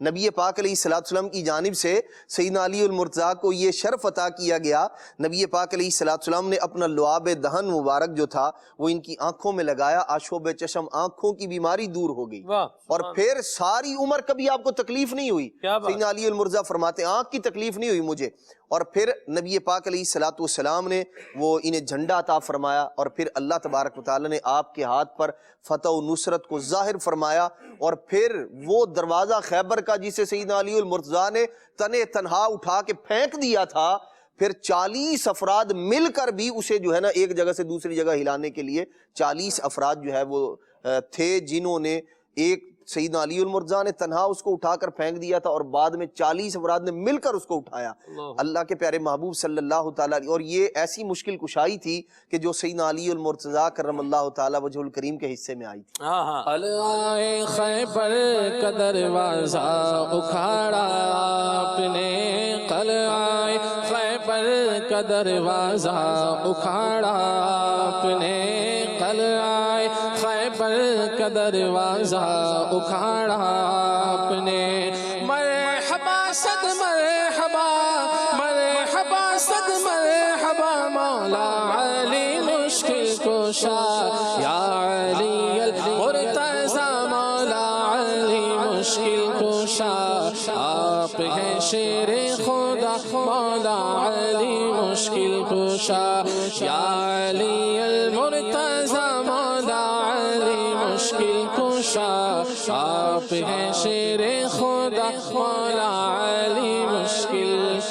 نبی پاک علیہ الصلوۃ والسلام کی جانب سے سیدنا علی المرتضیٰ کو یہ شرف عطا کیا گیا، نبی پاک علیہ الصلوۃ والسلام نے اپنا لعاب دہن مبارک جو تھا وہ ان کی آنکھوں میں لگایا، آشوب چشم، آنکھوں کی بیماری دور ہو گئی، اور پھر ساری عمر کبھی آپ کو تکلیف نہیں ہوئی۔ سیدنا علی المرتضیٰ فرماتے ہیں آنکھ کی تکلیف نہیں ہوئی مجھے۔ اور پھر نبی پاک علیہ الصلوۃ والسلام نے وہ انہیں جھنڈا عطا فرمایا، اور پھر اللہ تبارک و تعالیٰ نے آپ کے ہاتھ پر فتح و نصرت کو ظاہر فرمایا، اور پھر وہ دروازہ خیبر کا جسے سیدنا علی المرتضیٰ نے تنے تنہا اٹھا کے پھینک دیا تھا، پھر 40 افراد مل کر بھی اسے جو ہے نا ایک جگہ سے دوسری جگہ ہلانے کے لیے 40 افراد جو ہے وہ تھے، جنہوں نے ایک سیدنا علی المرتضیٰ نے تنہا اس کو اٹھا کر پھینک دیا تھا، اور بعد میں 40 افراد نے مل کر اس کو اٹھایا، اللہ کے پیارے محبوب صلی اللہ تعالیٰ علیہ۔ اور یہ ایسی مشکل کشائی تھی کہ جو سیدنا علی المرتضیٰ کرم اللہ تعالیٰ وجہ الکریم کے حصے میں آئی تھی۔ قلعہ خیبر کا دروازہ اکھاڑا آپ نے، قلعہ خیبر کا دروازہ اکھاڑا آپ نے، قلعہ خیبر کا دروازہ اکھاڑا آپ نے۔ مرحبا صد مرحبا، مرحبا صد مرحبا، مولا علی مشکل کشا، یا علی المرتضیٰ، مولا علی مشکل کشا، آپ ہیں شیر خدا، مولا علی مشکل کشا، یا علی المرتضیٰ، مولا علی مشکل کشا، آپ ہیں شیر خدا، مولا علی مشکل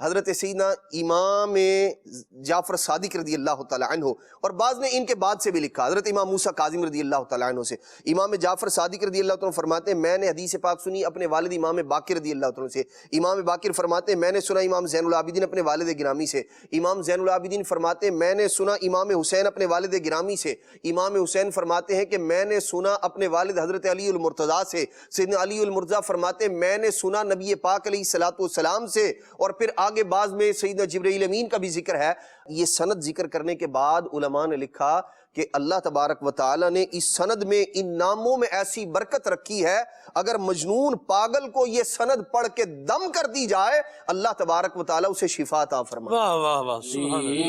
حضرت سیدنا امام جعفر صادق رضی اللہ تعالیٰ عنہ، اور بعض نے ان کے بعد سے بھی لکھا حضرت امام موسیٰ کاظم رضی اللہ تعالیٰ عنہ سے. امام جعفر صادق رضی اللہ تعالیٰ فرماتے ہیں میں نے حدیث پاک سنی اپنے والد امام باقر رضی اللہ تعالیٰ سے. امام باقر فرماتے ہیں میں نے سنا امام زین العابدین اپنے والد گرامی سے. امام زین العابدین فرماتے ہیں میں نے سنا امام حسین اپنے والد گرامی سے. امام حسین فرماتے ہیں کہ میں نے سنا اپنے والد حضرت علی المرتضیٰ سے. سیدنا علی المرتضیٰ فرماتے ہیں میں نے سنا نبی پاک علیہ الصلوۃ والسلام سے. اور پھر آگے بعض میں سیدنا جبرائیل امین کا بھی ذکر ہے. یہ سند ذکر کرنے کے بعد علماء نے لکھا کہ اللہ تبارک و تعالی نے اس سند میں ان ناموں میں ایسی برکت رکھی ہے، اگر مجنون پاگل کو یہ سند پڑھ کے دم کر دی جائے اللہ تبارک و تعالی اسے شفا عطا فرمائے. واہ واہ واہ سبحان اللہ.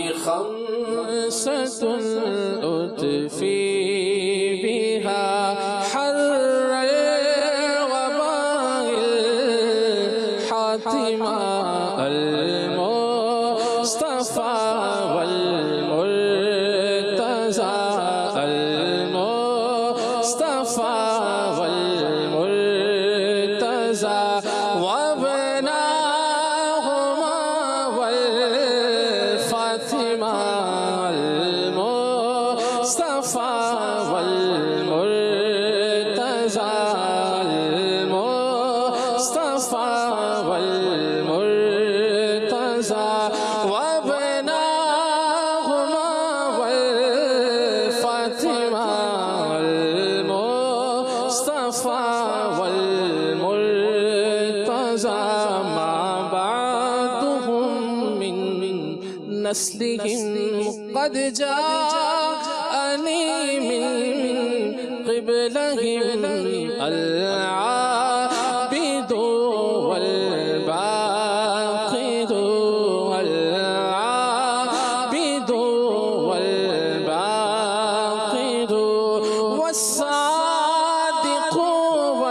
نسلهم قد جاءني من قبلهم العابد والباقد العابد والباقد والصادق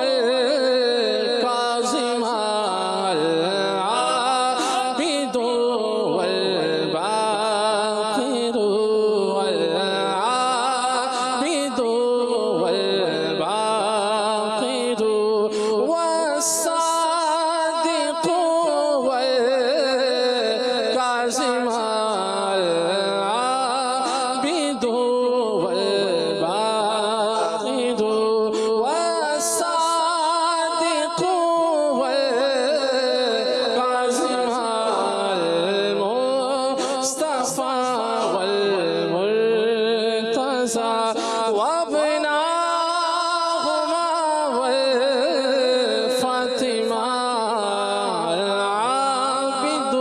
والكاظم العابد والباقد والعابد والباقد والصادق والكاظم العابد والباقد والصادق والكاظم المصطفى والمرتضى وابناهما والفاطمة العابد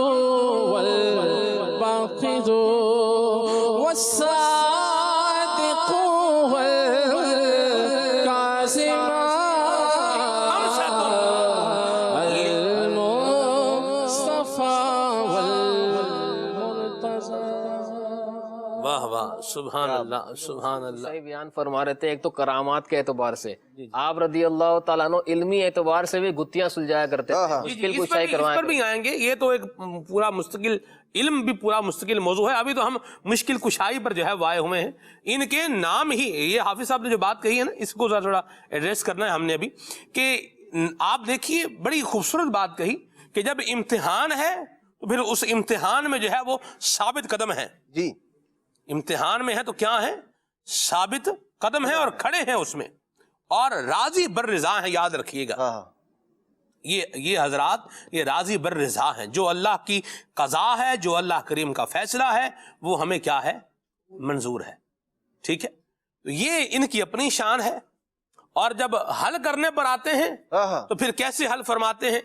والباقد والصادق والكاظم المصطفى والمرتضى. واہ واہ سبحان اللہ سبحان اللہ. صحیح بیان فرما رہے تھے. ایک تو کرامات کے اعتبار سے آپ رضی اللہ تعالیٰ عنہ علمی اعتبار سے بھی گتیاں سلجھایا کرتے تھے، مشکل اس کشائی کروایا پر بھی آئیں گے. یہ تو ایک پورا مستقل علم بھی پورا مستقل موضوع ہے. ابھی تو ہم مشکل کشائی پر جو ہے وائے ہوئے ہیں. ان کے نام ہی یہ حافظ صاحب نے جو بات کہی ہے نا اس کو ذرا تھوڑا ایڈریس کرنا ہے ہم نے ابھی کہ آپ دیکھیے بڑی خوبصورت بات کہی کہ جب امتحان ہے تو پھر اس امتحان میں جو ہے وہ ثابت قدم ہے. جی امتحان میں ہے تو کیا ہے؟ ثابت قدم ہے اور کھڑے ہیں اس میں اور راضی بر رضا ہیں. یاد رکھیے گا یہ حضرات یہ راضی بر رضا ہیں. جو اللہ کی قضا ہے جو اللہ کریم کا فیصلہ ہے وہ ہمیں کیا ہے؟ منظور ہے. ٹھیک ہے. تو یہ ان کی اپنی شان ہے. اور جب حل کرنے پر آتے ہیں تو پھر کیسے حل فرماتے ہیں؟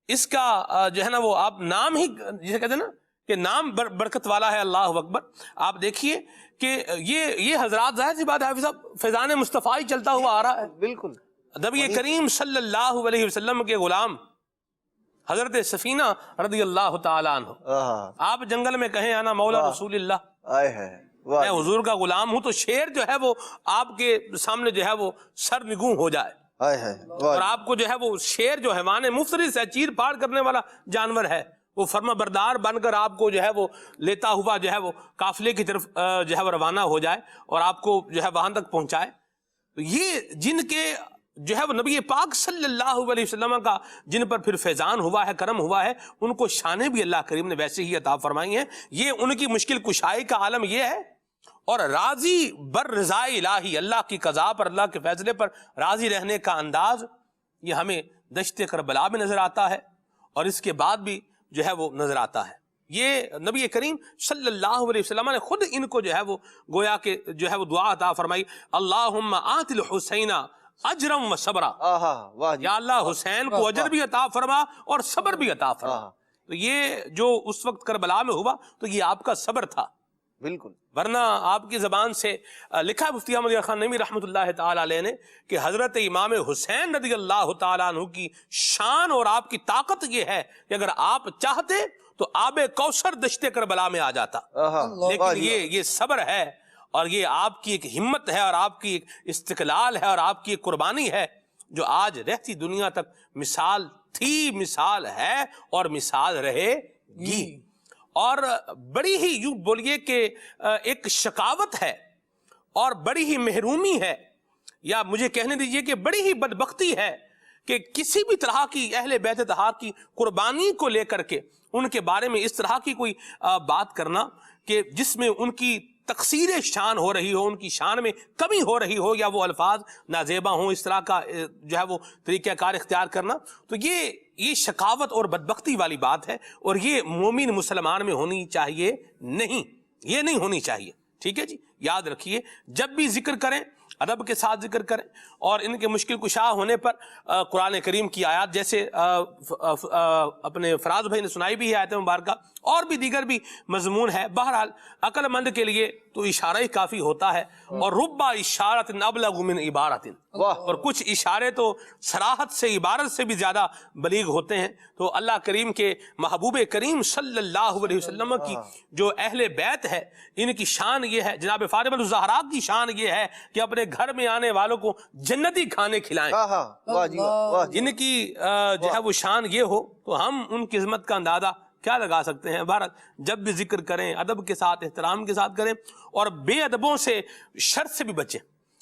اس کا جو ہے نا وہ آپ نام ہی جسے کہتے ہیں نا کہ نام برکت والا ہے. اللہ اکبر. آپ دیکھیے کہ یہ حضرات ظاہر سی بات ہے حافظ صاحب فیضان مصطفیٰ ہی چلتا ہوا آ رہا ہے. بالکل. نبی کریم صلی اللہ علیہ وسلم کے غلام حضرت سفینہ رضی اللہ تعالیٰ عنہ آپ جنگل میں کہیں آنا مولا رسول اللہ میں حضور کا غلام ہوں تو شیر جو ہے وہ آپ کے سامنے جو ہے وہ سر نگوں ہو جائے اور آپ کو جو ہے وہ شیر جو حیوان مفترس ہے چیر پاڑ کرنے والا جانور ہے وہ فرما بردار بن کر آپ کو جو ہے وہ لیتا ہوا جو ہے وہ قافلے کی طرف جو ہے وہ روانہ ہو جائے اور آپ کو جو ہے وہاں تک پہنچائے. تو یہ جن کے جو ہے وہ نبی پاک صلی اللہ علیہ وسلم کا جن پر پھر فیضان ہوا ہے، کرم ہوا ہے، ان کو شانیں بھی اللہ کریم نے ویسے ہی عطا فرمائی ہیں. یہ ان کی مشکل کشائی کا عالم یہ ہے. اور راضی بر رضا الہی، اللہ کی قضا پر، اللہ کے فیصلے پر راضی رہنے کا انداز یہ ہمیں دشت کربلا میں نظر آتا ہے، اور اس کے بعد بھی جو ہے وہ نظر آتا ہے. یہ نبی کریم صلی اللہ علیہ وسلم نے خود ان کو جو ہے وہ گویا کہ جو ہے وہ دعا عطا فرمائی، اللہم آت الحسین اجرم و صبرا، یا اللہ حسین کو اجر بھی عطا فرما اور صبر بھی عطا فرما. تو یہ جو اس وقت کربلا میں ہوا تو یہ آپ کا صبر تھا. بالکل. ورنہ آپ کی زبان سے لکھا ہے مفتی احمد خان نعیمی رحمۃ اللہ تعالی علیہ نے کہ حضرت امام حسین رضی اللہ تعالیٰ عنہ کی شان اور آپ کی طاقت یہ ہے کہ اگر آپ چاہتے تو آب کوثر دشت کربلا میں آ جاتا. لیکن یہ صبر ہے، اور یہ آپ کی ایک ہمت ہے، اور آپ کی ایک استقلال ہے، اور آپ کی ایک قربانی ہے جو آج رہتی دنیا تک مثال تھی، مثال ہے، اور مثال رہے گی. اور بڑی ہی یوں بولیے کہ ایک شقاوت ہے اور بڑی ہی محرومی ہے، یا مجھے کہنے دیجئے کہ بڑی ہی بدبختی ہے کہ کسی بھی طرح کی اہل بیت طہار کی قربانی کو لے کر کے ان کے بارے میں اس طرح کی کوئی بات کرنا کہ جس میں ان کی تقصیر شان ہو رہی ہو، ان کی شان میں کمی ہو رہی ہو، یا وہ الفاظ نازیبا ہوں، اس طرح کا جو ہے وہ طریقہ کار اختیار کرنا، تو یہ شقاوت اور بدبختی والی بات ہے، اور یہ مومن مسلمان میں ہونی چاہیے نہیں، یہ نہیں ہونی چاہیے. ٹھیک ہے جی، یاد رکھیے جب بھی ذکر کریں ادب کے ساتھ ذکر کریں، اور ان کے مشکل کشا ہونے پر قرآن کریم کی آیات جیسے اپنے فراز بھائی نے سنائی بھی ہے آیت مبارکہ، اور بھی دیگر بھی مضمون ہے. بہرحال عقل مند کے لیے تو اشارہ ہی کافی ہوتا ہے، اور ربا اشارت ابلغ من عبارت، اور کچھ اشارے تو صراحت سے، عبارت سے بھی زیادہ بلیغ ہوتے ہیں. تو اللہ کریم کے محبوب کریم صلی اللہ علیہ وسلم کی جو اہل بیت ہے، ان کی شان یہ ہے، جناب فاطمہ الزہرا کی شان یہ ہے کہ اپنے گھر میں آنے والوں کو جنتی کھانے کھلائیں. ان کی جو ہے وہ شان یہ ہو تو ہم ان کی عظمت کا اندازہ کیا لگا سکتے ہیں. بھارت جب بھی ذکر کریں ادب کے ساتھ، احترام کے ساتھ کریں، اور بے ادبوں سے، شر سے بھی بچیں.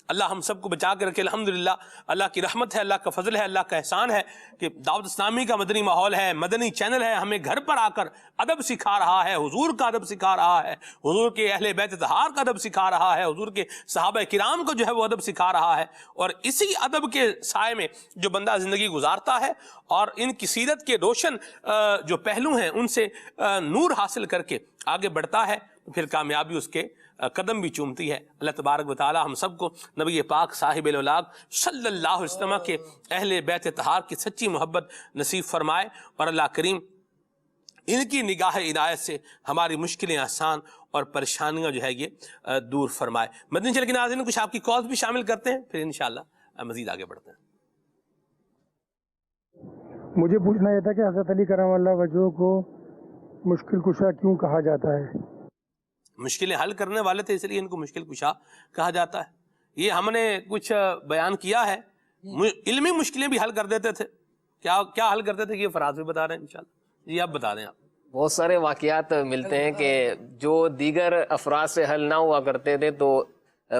اللہ ہم سب کو بچا کے رکھے. الحمدللہ اللہ کی رحمت ہے، اللہ کا فضل ہے، اللہ کا احسان ہے کہ دعوت اسلامی کا مدنی ماحول ہے، مدنی چینل ہے، ہمیں گھر پر آ کر ادب سکھا رہا ہے، حضور کا ادب سکھا رہا ہے، حضور کے اہل بیت طہار کا ادب سکھا رہا ہے، حضور کے صحابہ کرام کو جو ہے وہ ادب سکھا رہا ہے. اور اسی ادب کے سائے میں جو بندہ زندگی گزارتا ہے اور ان کی سیرت کے روشن جو پہلو ہیں ان سے نور حاصل کر کے آگے بڑھتا ہے، پھر کامیابی اس کے قدم بھی چومتی ہے. اللہ تبارک و تعالی ہم سب کو نبی پاک صاحب الاولاق صلی اللہ علیہ وسلم کے اہل بیت طہار کی سچی محبت نصیب فرمائے، اور اللہ کریم ان کی نگاہ عنایت سے ہماری مشکلیں آسان اور پریشانیاں جو ہے یہ دور فرمائے. مدنی چینل کے ناظرین کچھ آپ کی کالز بھی شامل کرتے ہیں، پھر انشاءاللہ مزید آگے بڑھتے ہیں. مجھے پوچھنا یہ تھا کہ حضرت علی کرم اللہ وجہہ کو مشکل کشا کیوں کہا جاتا ہے؟ مشکلیں حل کرنے والے تھے، اس لیے ان کو مشکل کشا کہا جاتا ہے. یہ ہم نے کچھ بیان کیا ہے. علمی مشکلیں بھی حل کر دیتے تھے. کیا حل کرتے تھے یہ فراز بھی بتا رہے ہیں انشاءاللہ. جی آپ بتا دیں. آپ بہت سارے واقعات ملتے ہیں کہ جو دیگر افراد سے حل نہ ہوا کرتے تھے تو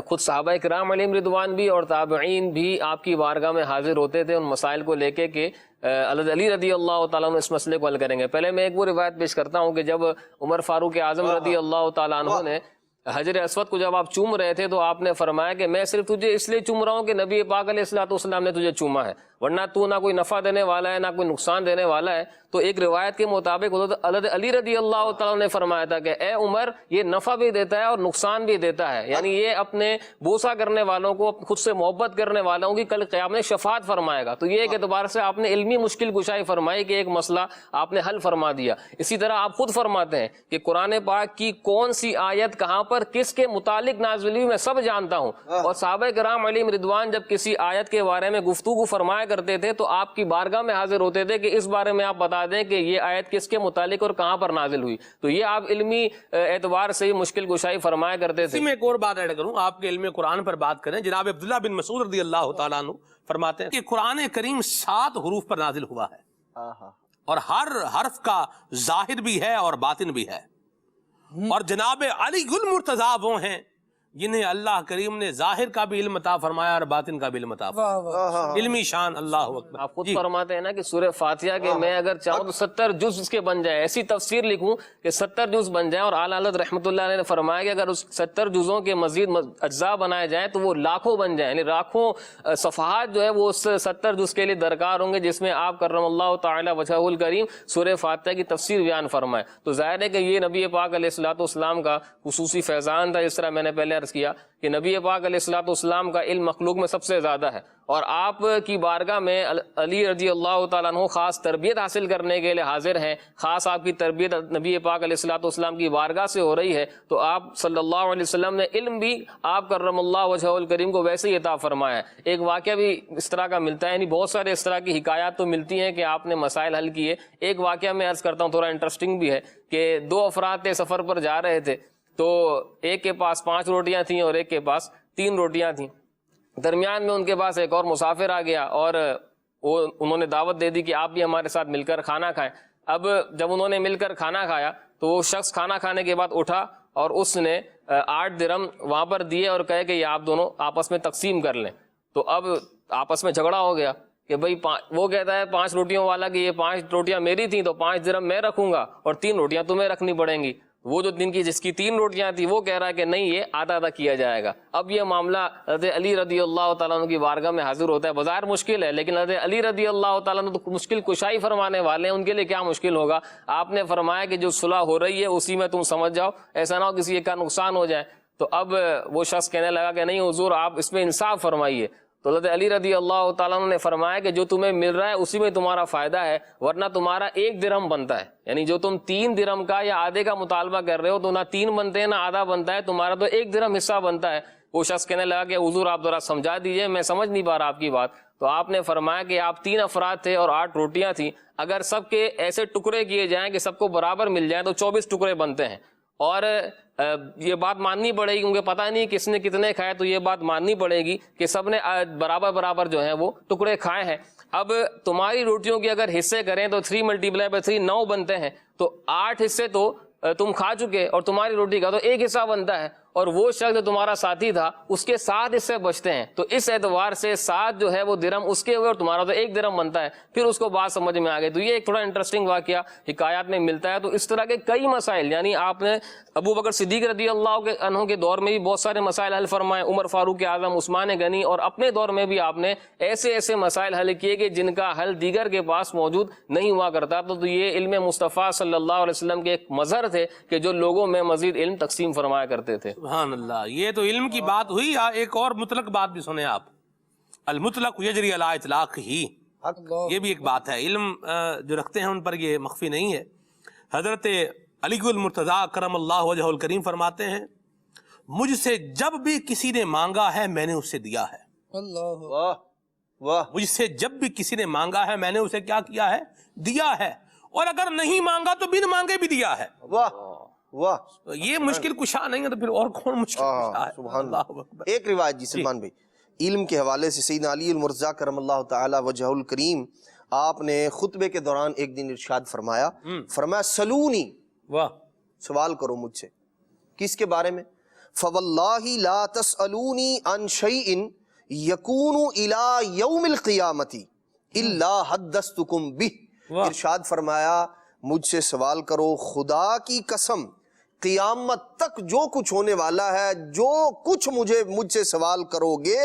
خود صحابہ کرام علیہم رضوان بھی اور تابعین بھی آپ کی بارگاہ میں حاضر ہوتے تھے ان مسائل کو لے کے کہ علی رضی اللہ تعالیٰ عنہ اس مسئلے کو حل کریں گے. پہلے میں ایک وہ روایت پیش کرتا ہوں کہ جب عمر فاروق اعظم رضی اللہ تعالیٰ عنہ نے حجر اسود کو جب آپ چوم رہے تھے تو آپ نے فرمایا کہ میں صرف تجھے اس لیے چوم رہا ہوں کہ نبی پاک علیہ الصلوۃ والسلام نے تجھے چوما ہے، ورنہ تو نہ کوئی نفع دینے والا ہے نہ کوئی نقصان دینے والا ہے. تو ایک روایت کے مطابق حضرت علی رضی اللہ تعالیٰ نے فرمایا تھا کہ اے عمر یہ نفع بھی دیتا ہے اور نقصان بھی دیتا ہے، یعنی یہ اپنے بوسہ کرنے والوں کو، خود سے محبت کرنے والوں کی کل قیامت میں شفاعت فرمائے گا. تو یہ ایک اعتبار سے آپ نے علمی مشکل کشائی فرمائی کہ ایک مسئلہ آپ نے حل فرما دیا. اسی طرح آپ خود فرماتے ہیں کہ قرآن پاک کی کون سی آیت کہاں پر کس کے متعلق نازل ہوئی میں سب جانتا ہوں. اور صحابہ کرام علیہم رضوان جب کسی آیت کے بارے میں گفتگو فرمایا کرتے تھے تو آپ کی بارگاہ میں حاضر ہوتے تھے کہ اس بارے میں آپ بتا دیں کہ یہ آیت کس کے متعلق اور کہاں پر نازل ہوئی. تو یہ آپ علمی اعتبار سے مشکل کشائی فرمایا کرتے تھے. میں ایک اور بات ایڈ کروں، آپ کے علم قرآن پر بات کریں. جناب عبداللہ بن مسعود رضی اللہ تعالیٰ عنہ فرماتے ہیں کہ قرآن کریم 7 حروف پر نازل ہوا ہے، اور ہر حرف کا ظاہر بھی ہے اور باطن بھی ہے. اور جناب علی المرتضیٰ وہ ہیں جنہیں اللہ کریم نے ظاہر کا بھی علم عطا فرمایا اور باطن کا بھی علم عطا فرمایا. علمی شان. اللہ اکبر. آپ خود فرماتے ہیں نا کہ سورہ فاتحہ کے میں اگر چاہوں تو 70 جز اس کے بن جائے، ایسی تفسیر لکھوں کہ 70 جز بن جائیں، اور اعلیٰ حضرت رحمۃ اللہ علیہ نے فرمایا کہ اگر اس 70 جزوں کے مزید اجزاء بنائے جائیں تو وہ لاکھوں بن جائیں، یعنی لاکھوں صفحات جو ہے وہ اس 70 جز کے لیے درکار ہوں گے، جس میں آپ کرم اللہ تعالی وجہہ الکریم سورہ فاتحہ کی تفسیر بیان فرمائے. تو ظاہر ہے کہ یہ نبی پاک علیہ الصلوۃ والسلام کا خصوصی فیضان تھا. جس طرح میں نے پہلے عرض کیا کہ نبی پاک علیہ الصلوۃ والسلام کا علم مخلوق میں سب سے زیادہ ہے، اور آپ کی بارگاہ میں علی رضی اللہ تعالیٰ عنہ خاص تربیت حاصل کرنے کے لیے حاضر ہیں. خاص آپ کی تربیت نبی پاک علیہ الصلوۃ والسلام کی بارگاہ سے ہو رہی ہے، تو آپ صلی اللہ علیہ وسلم نے علم بھی آپ کرم اللہ وجہہ الکریم کو ویسے ہی عطا فرمایا ہے. ایک واقعہ بھی اس طرح کا ملتا ہے، یعنی بہت سارے اس طرح کی حکایات تو ملتی ہیں کہ آپ نے مسائل حل کیے. ایک واقعہ میں عرض کرتا ہوں، تھوڑا انٹرسٹنگ بھی ہے، کہ 2 افراد تھے، سفر پر جا رہے تھے، تو ایک کے پاس 5 روٹیاں تھیں اور ایک کے پاس 3 روٹیاں تھیں. درمیان میں ان کے پاس ایک اور مسافر آ گیا اور انہوں نے دعوت دے دی کہ آپ بھی ہمارے ساتھ مل کر کھانا کھائیں. اب جب انہوں نے مل کر کھانا کھایا تو وہ شخص کھانا کھانے کے بعد اٹھا اور اس نے 8 درہم وہاں پر دیے اور کہے کہ یہ آپ دونوں آپس میں تقسیم کر لیں. تو اب آپس میں جھگڑا ہو گیا کہ بھئی وہ کہتا ہے 5 روٹیوں والا کہ یہ 5 روٹیاں میری تھیں تو 5 درہم میں رکھوں گا اور 3 روٹیاں تمہیں رکھنی پڑیں گی. وہ جو جس کی 3 روٹیاں تھیں وہ کہہ رہا ہے کہ نہیں، یہ آدھا آدھا کیا جائے گا. اب یہ معاملہ حضرت علی رضی اللہ تعالیٰ عنہ کی بارگاہ میں حاضر ہوتا ہے. بظاہر مشکل ہے، لیکن حضرت علی رضی اللہ تعالیٰ عنہ تو مشکل کشائی فرمانے والے ہیں، ان کے لیے کیا مشکل ہوگا. آپ نے فرمایا کہ جو صلح ہو رہی ہے اسی میں تم سمجھ جاؤ، ایسا نہ ہو کسی ایک کا نقصان ہو جائے. تو اب وہ شخص کہنے لگا کہ نہیں حضور، آپ اس میں انصاف فرمائیے. تو حضرت علی رضی اللہ تعالیٰ عنہ نے فرمایا کہ جو تمہیں مل رہا ہے اسی میں تمہارا فائدہ ہے، ورنہ تمہارا 1 درہم بنتا ہے. یعنی جو تم 3 درہم کا یا آدھے کا مطالبہ کر رہے ہو تو نہ 3 بنتے ہیں نہ آدھا بنتا ہے، تمہارا تو 1 درہم حصہ بنتا ہے. وہ شخص کہنے لگا کہ حضور آپ ذرا سمجھا دیجئے، میں سمجھ نہیں پا رہا آپ کی بات. تو آپ نے فرمایا کہ آپ 3 افراد تھے اور 8 روٹیاں تھیں، اگر سب کے ایسے ٹکڑے کیے جائیں کہ سب کو برابر مل جائیں تو 24 ٹکڑے بنتے ہیں. اور یہ بات ماننی پڑے گی کیونکہ پتہ نہیں کس نے کتنے کھائے، تو یہ بات ماننی پڑے گی کہ سب نے برابر برابر جو ہیں وہ ٹکڑے کھائے ہیں. اب تمہاری روٹیوں کے اگر حصے کریں تو 3 × 3 9 بنتے ہیں، تو 8 حصے تو تم کھا چکے اور تمہاری روٹی کا تو 1 حصہ بنتا ہے، اور وہ شخص جو تمہارا ساتھی تھا اس کے 7 حصے بچتے ہیں. تو اس اعتبار سے 7 جو ہے وہ درہم اس کے ہوئے اور تمہارا تو 1 درہم بنتا ہے. پھر اس کو بات سمجھ میں آ گئی. تو یہ ایک تھوڑا انٹرسٹنگ واقعہ حکایات میں ملتا ہے. تو اس طرح کے کئی مسائل، یعنی آپ نے ابو بکر صدیق رضی اللہ عنہ کے دور میں بھی بہت سارے مسائل حل فرمائے، عمر فاروق اعظم، عثمان غنی، اور اپنے دور میں بھی آپ نے ایسے مسائل حل کیے کہ جن کا حل دیگر کے پاس موجود نہیں ہوا کرتا. تو یہ علم مصطفیٰ صلی اللہ علیہ وسلم کے ایک مظہر تھے کہ جو لوگوں میں مزید علم تقسیم فرمایا کرتے تھے. سبحان اللہ. یہ تو علم کی بات ہوئی. ایک اور مطلق بات بھی سنیں آپ، المطلق یجری علی اطلاق ہی. یہ بھی ایک بات ہے، علم جو رکھتے ہیں ان پر یہ مخفی نہیں ہے. حضرت علی المرتضیٰ کرم اللہ وجہ الکریم فرماتے ہیں مجھ سے جب بھی کسی نے مانگا ہے میں نے اسے دیا ہے. واہ واہ. مجھ سے جب بھی کسی نے مانگا ہے میں نے اسے کیا کیا ہے؟ دیا ہے. اور اگر نہیں مانگا تو بن مانگے بھی دیا ہے. واہ واہ. یہ مشکل کشا نہیں ہے تو پھر اور کون مشکل کشا ہے؟ سبحان اللہ اللہ. اکبر. ایک روایت جی سلمان بھائی، علم کے حوالے سے سیدنا علی المرتضیٰ کرم اللہ تعالی وجہ الکریم، آپ نے خطبے کے دوران ایک دن ارشاد فرمایا سلونی، واہ، سوال کرو مجھ سے. کس کے بارے میں؟ فواللہ لا تسألونی عن شیء یکون الی یوم القیامت الا حدثتکم بہ. ارشاد فرمایا مجھ سے سوال کرو خدا کی قسم، قیامت تک جو کچھ ہونے والا ہے، جو کچھ مجھ سے سوال کرو گے،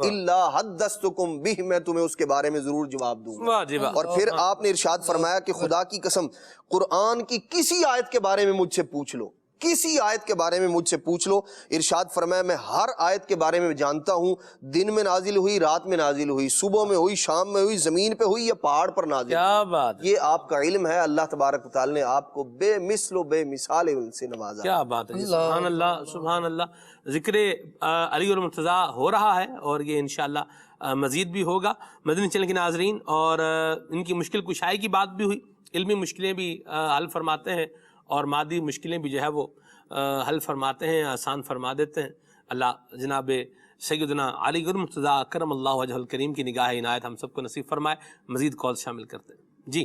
الا حدثتکم بہ، میں تمہیں اس کے بارے میں ضرور جواب دوں گا. اور پھر آپ نے ارشاد فرمایا کہ خدا کی قسم قرآن کی کسی آیت کے بارے میں مجھ سے پوچھ لو، کسی آیت کے بارے میں مجھ سے پوچھ لو. ارشاد فرمایا میں ہر آیت کے بارے میں جانتا ہوں، دن میں نازل ہوئی، رات میں نازل ہوئی، صبح میں ہوئی، شام میں ہوئی، زمین پہ ہوئی یا پہاڑ پر نازل ہوئی. کیا بات، یہ آپ کا علم ہے. اللہ تبارک و تعالی نے آپ کو بے مثل و بے مثال علم سے نوازا. کیا بات ہے. سبحان اللہ سبحان اللہ. ذکر علی المرتضیٰ ہو رہا ہے اور یہ انشاءاللہ مزید بھی ہوگا. مدنی چینل کے ناظرین، اور ان کی مشکل کشائی کی بات بھی ہوئی، علمی مشکلیں بھی حل فرماتے ہیں اور مادی مشکلیں بھی جو ہے وہ حل فرماتے ہیں، آسان فرما دیتے ہیں. اللہ جناب سیدنا علی المرتضیٰ کرم اللہ وجہ الکریم کی نگاہ عنایت ہم سب کو نصیب فرمائے. مزید کال شامل کرتے ہیں جی.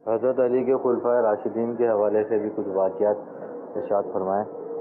حضرت علی کے خلفائے راشدین کے حوالے سے بھی کچھ واقعات ارشاد فرمائیں.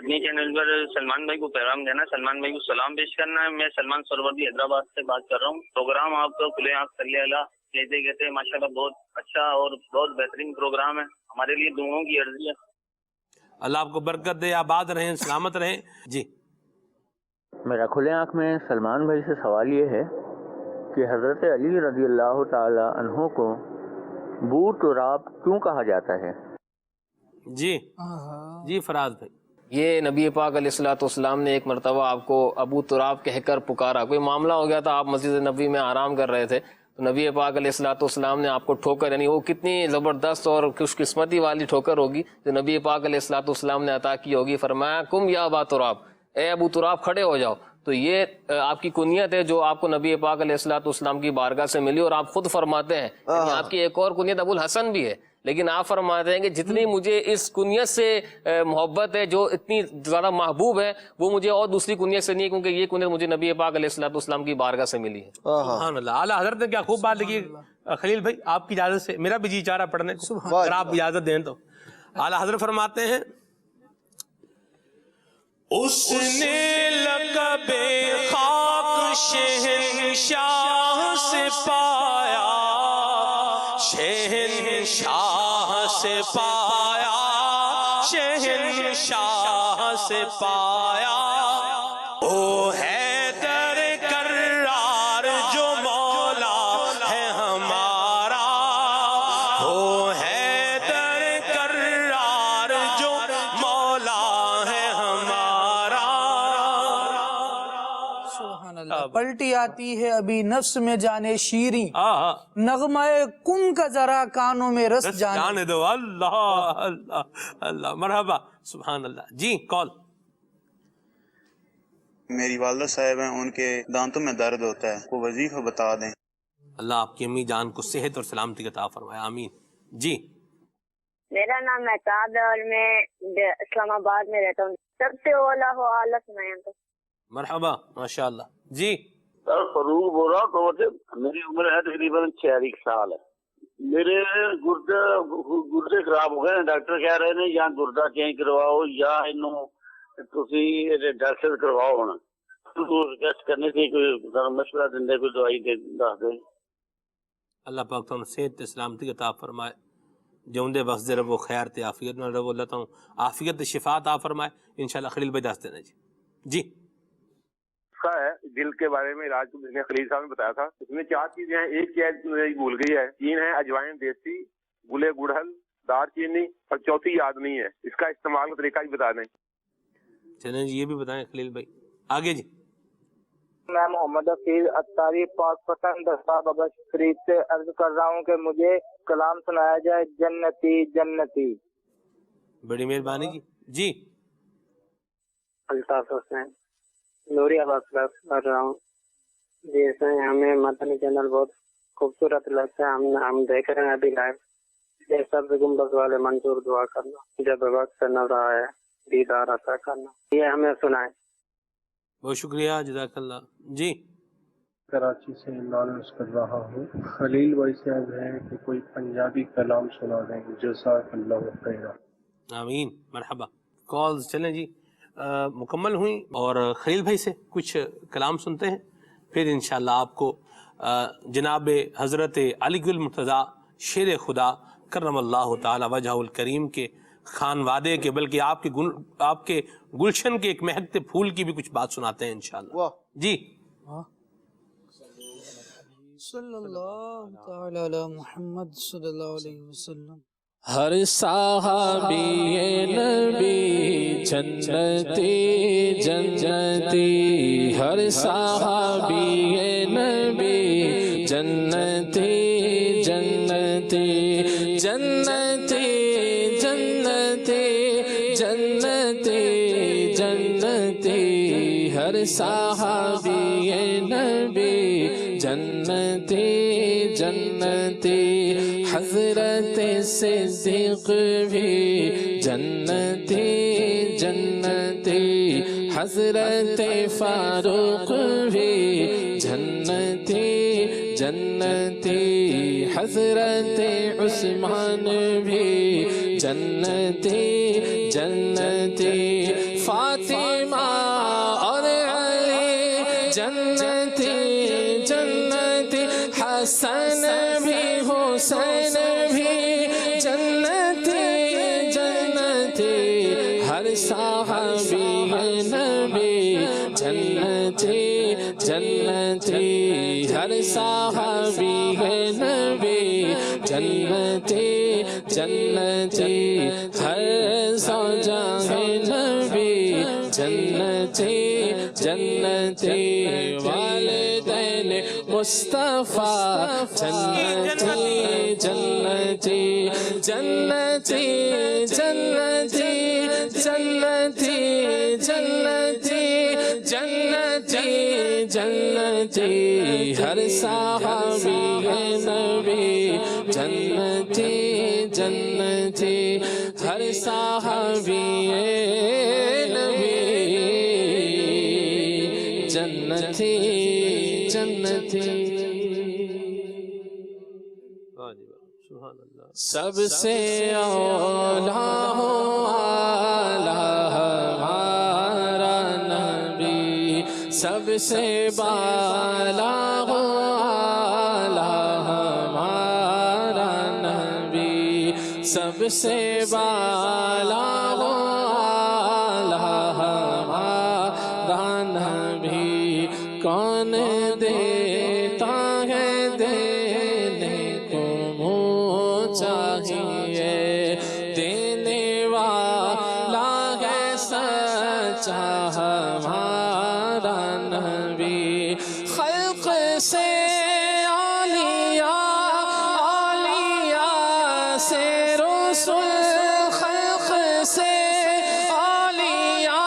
مدنی چینل پر سلمان بھائی کو پیغام دینا، سلمان بھائی کو سلام پیش کرنا ہے۔ میں سلمان سروردی حیدرآباد سے بات کر رہا ہوں۔ پروگرام آپ کو کھلے آنکھ صلی اللہ کہتے کہتے ماشاءاللہ بہت اچھا اور بہت بہترین پروگرام ہے، ہمارے لیے دعاؤں کی عرضی ہے۔ اللہ آپ کو برکت دے، آباد رہیں، سلامت رہیں۔ جی میرا کھلے آنکھ میں سلمان بھائی سے سوال یہ ہے کہ حضرت علی رضی اللہ تعالی عنہ کو بو تراب کیوں کہا جاتا ہے؟ جی جی فراز بھائی، یہ نبی پاک علیہ الصلوۃ والسلام نے ایک مرتبہ آپ کو ابو تراب کہہ کر پکارا۔ کوئی معاملہ ہو گیا تھا، آپ مسجد نبوی میں آرام کر رہے تھے، تو نبی پاک علیہ الصلوۃ والسلام نے آپ کو ٹھوکر، یعنی وہ کتنی زبردست اور خوش قسمتی والی ٹھوکر ہوگی جو نبی پاک علیہ الصلوۃ والسلام نے عطا کی ہوگی۔ فرمایا کم یا ابا تراب، اے ابو تراب کھڑے ہو جاؤ۔ تو یہ آپ کی کنیت ہے جو آپ کو نبی پاک علیہ الصلوۃ والسلام کی بارگاہ سے ملی، اور آپ خود فرماتے ہیں، یعنی آپ کی ایک اور کنیت ابو الحسن بھی ہے، لیکن آپ فرماتے ہیں کہ جتنی مجھے اس کنیت سے محبت ہے، جو اتنی زیادہ محبوب ہے، وہ مجھے اور دوسری کنیت سے نہیں ہے، کیونکہ یہ کنیت مجھے نبی پاک علیہ الصلوۃ والسلام کی بارگاہ سے ملی ہے۔ سبحان اللہ، اعلیٰ حضرت نے کیا خوب بات لکھی۔ خلیل بھائی آپ کی اجازت سے میرا بھی جی چاہ رہا پڑھنے کو، اگر آپ اجازت دیں تو۔ اعلیٰ حضرت فرماتے ہیں اس نے لقب خاک شہنشاہ سے پایا، شہنشاہ سے پایا، شہنشاہ سے پایا، او حیدر کرار جو مولا ہے ہمارا، او حیدر کرار جو مولا ہے ہمارا۔ سبحان اللہ۔ پلٹی آتی ہے ابھی نفس میں جانے شیریں، نغمہ کن کا ذرا کانوں میں رس جانے دو۔ اللہ اللہ اللہ، مرحبا، سبحان اللہ۔ جی کال۔ میری والدہ صاحب ہیں، ان کے دانتوں میں درد ہوتا ہے، وہ وظیفہ بتا دیں۔ اللہ آپ کی امی جان کو صحت اور سلامتی عطا فرمائے، آمین۔ جی میرا نام مہتاب ہے اور میں اسلام آباد میں رہتا ہوں۔ سب سے اولا ہو اعلیٰ سنائیں تو۔ مرحبا، ماشاء اللہ۔ جی سر فروغ بول رہا ہوں، تو میری عمر ہے تقریباً 46 سال ہے۔ میرے گردے خراب ہو گئے ہیں، ڈاکٹر کہہ رہے ہیں یا گردہ چینج کرواؤ یا انہوں تسی ڈاکٹر کرواؤ ہونا، ٹیسٹ کرنے سے کوئی مشورہ دیں، کوئی دوائی دس دیں۔ اللہ پاک تم صحت سلامتی عطا فرمائے، جوندے بخش دے رب و خیر تے عافیت میں رب اللہ تعالیٰ عافیت شفا عطا فرمائے انشاءاللہ۔ خلیل بھائی دس دینا۔ جی کا ہے دل کے بارے میں علاج خلیل صاحب نے بتایا تھا، اس میں 4 چیزیں ہیں، ایک چیز میری بھول گئی ہے، 3 ہے اجوائن دیسی، گلے گڑہل، دار چینی، اور چوتھی یاد نہیں ہے، اس کا استعمال کا طریقہ بھی بتا دیں۔ چلیں جی یہ بھی بتائیں خلیل بھائی، آگے جی۔ میں محمد حفیظ اتاری پاک پسند بابا شریف سے عرض کر رہا ہوں کہ مجھے کلام سنایا جائے جنتی جنتی۔ بڑی مہربانی جی۔ جی الطاف حسین نوری آباد سے کر رہا ہوں جی۔ ہمیں مدنی چینل بہت خوبصورت لگتا ہے، ہم دیکھ رہے ہیں ابھی لائیو۔ یہ سب گنبد والے منظور دعا کرنا، جب وقت نہ رہا ہے دیدار عطا کرنا، یہ ہمیں سنائیں۔ بہت شکریہ، جزاک اللہ۔ جی کراچی سے نالس کر رہا ہوں، خلیل بھائی سے عرض ہے کہ کوئی پنجابی کلام سنا دیں، جزاک اللہ خیر۔ آمین، مرحبا۔ کالز چلیں جی مکمل ہوئیں، اور خلیل بھائی سے کچھ کلام سنتے ہیں، پھر انشاءاللہ آپ کو جناب حضرت علی المرتضیٰ شیر خدا کرم اللہ تعالی وجہ الکریم کے خانوادے کے، بلکہ آپ کے گلشن کے ایک مہکتے پھول کی بھی کچھ بات سناتے ہیں انشاءاللہ۔ جی صلی اللہ تعالی علی محمد صلی اللہ علیہ وسلم۔ ہر صحابی نبی جنتی جنتی، ہر صحابی نبی جنتی جنتی، جنتی جنتی جنتی جنتی، ہر صحابی نبی جنتی جنتی، حضرت صدیق بھی جنتی جنتی، حضرت فاروق بھی جنتی جنتی، حضرت عثمان بھی جنتی جنتی، حسین بھی جنتی جنتی ہر صحابی نبی جنتی جنتی ہر صحابی نبی جنتی جنتی ہر زوجہ نبی جنتی جنتی والدین مصطفیٰ جنتی جنتی جنتی جنتی جنتی جنتی جنتی جنتی ہر صحابی نبی جنتی جنتی ہر صحابی نبی جنتی جنتی سب سے اولا ہو ہمارا نبی سب سے بالا ہو ہمارا نبی سب سے بالا ہو ہمارا نبی کون دیتا ہے دینے کو منہ چاہیے دینے والا ہے سچا ہمارا نبی خلق سے اولیاء سے رسول خلق سے اولیاء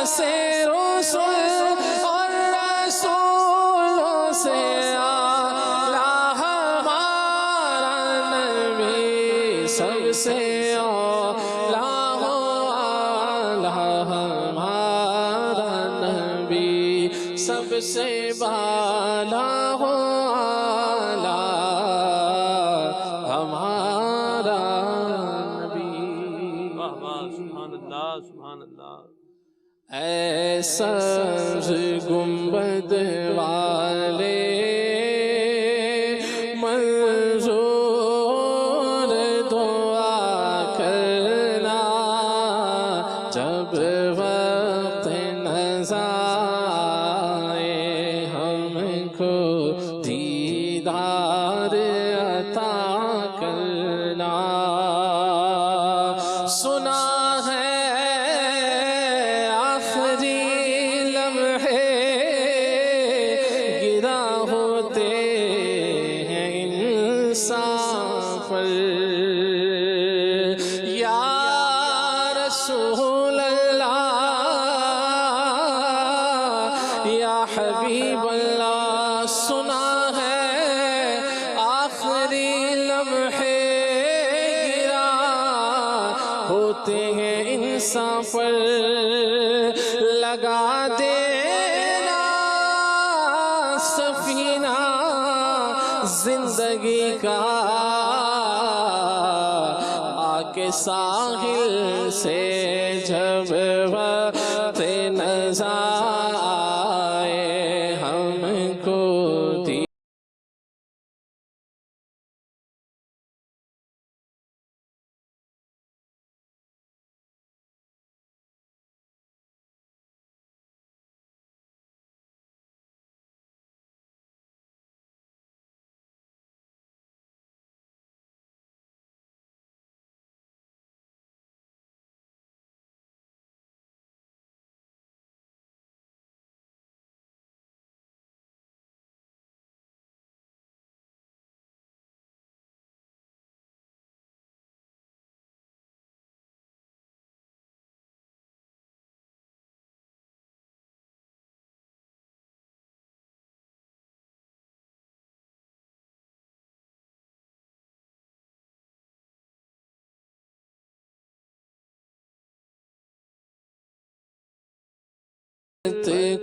سے رسول اور رسولوں سے اعلیٰ ہمارا نبی سب سے اعلیٰ ہمارا نبی سب سے بالا ہو ہمارا نبی سبحان اللہ سبحان اللہ ایسا گنبد والے منظور دعا کرنا جب وقت نظائے ہم کو دیدار عطا کرنا سنا ہے آخری لمحے گرا ہوتے ہیں انسان پر یا رسول اللہ یا حبیب اللہ سنا ہے آخری لمحے گرا ہوتے ہیں انسان پر لگا دینا سفینہ زندگی کا آکے ساحل سے جب وقت نظر آئے ہم کو دی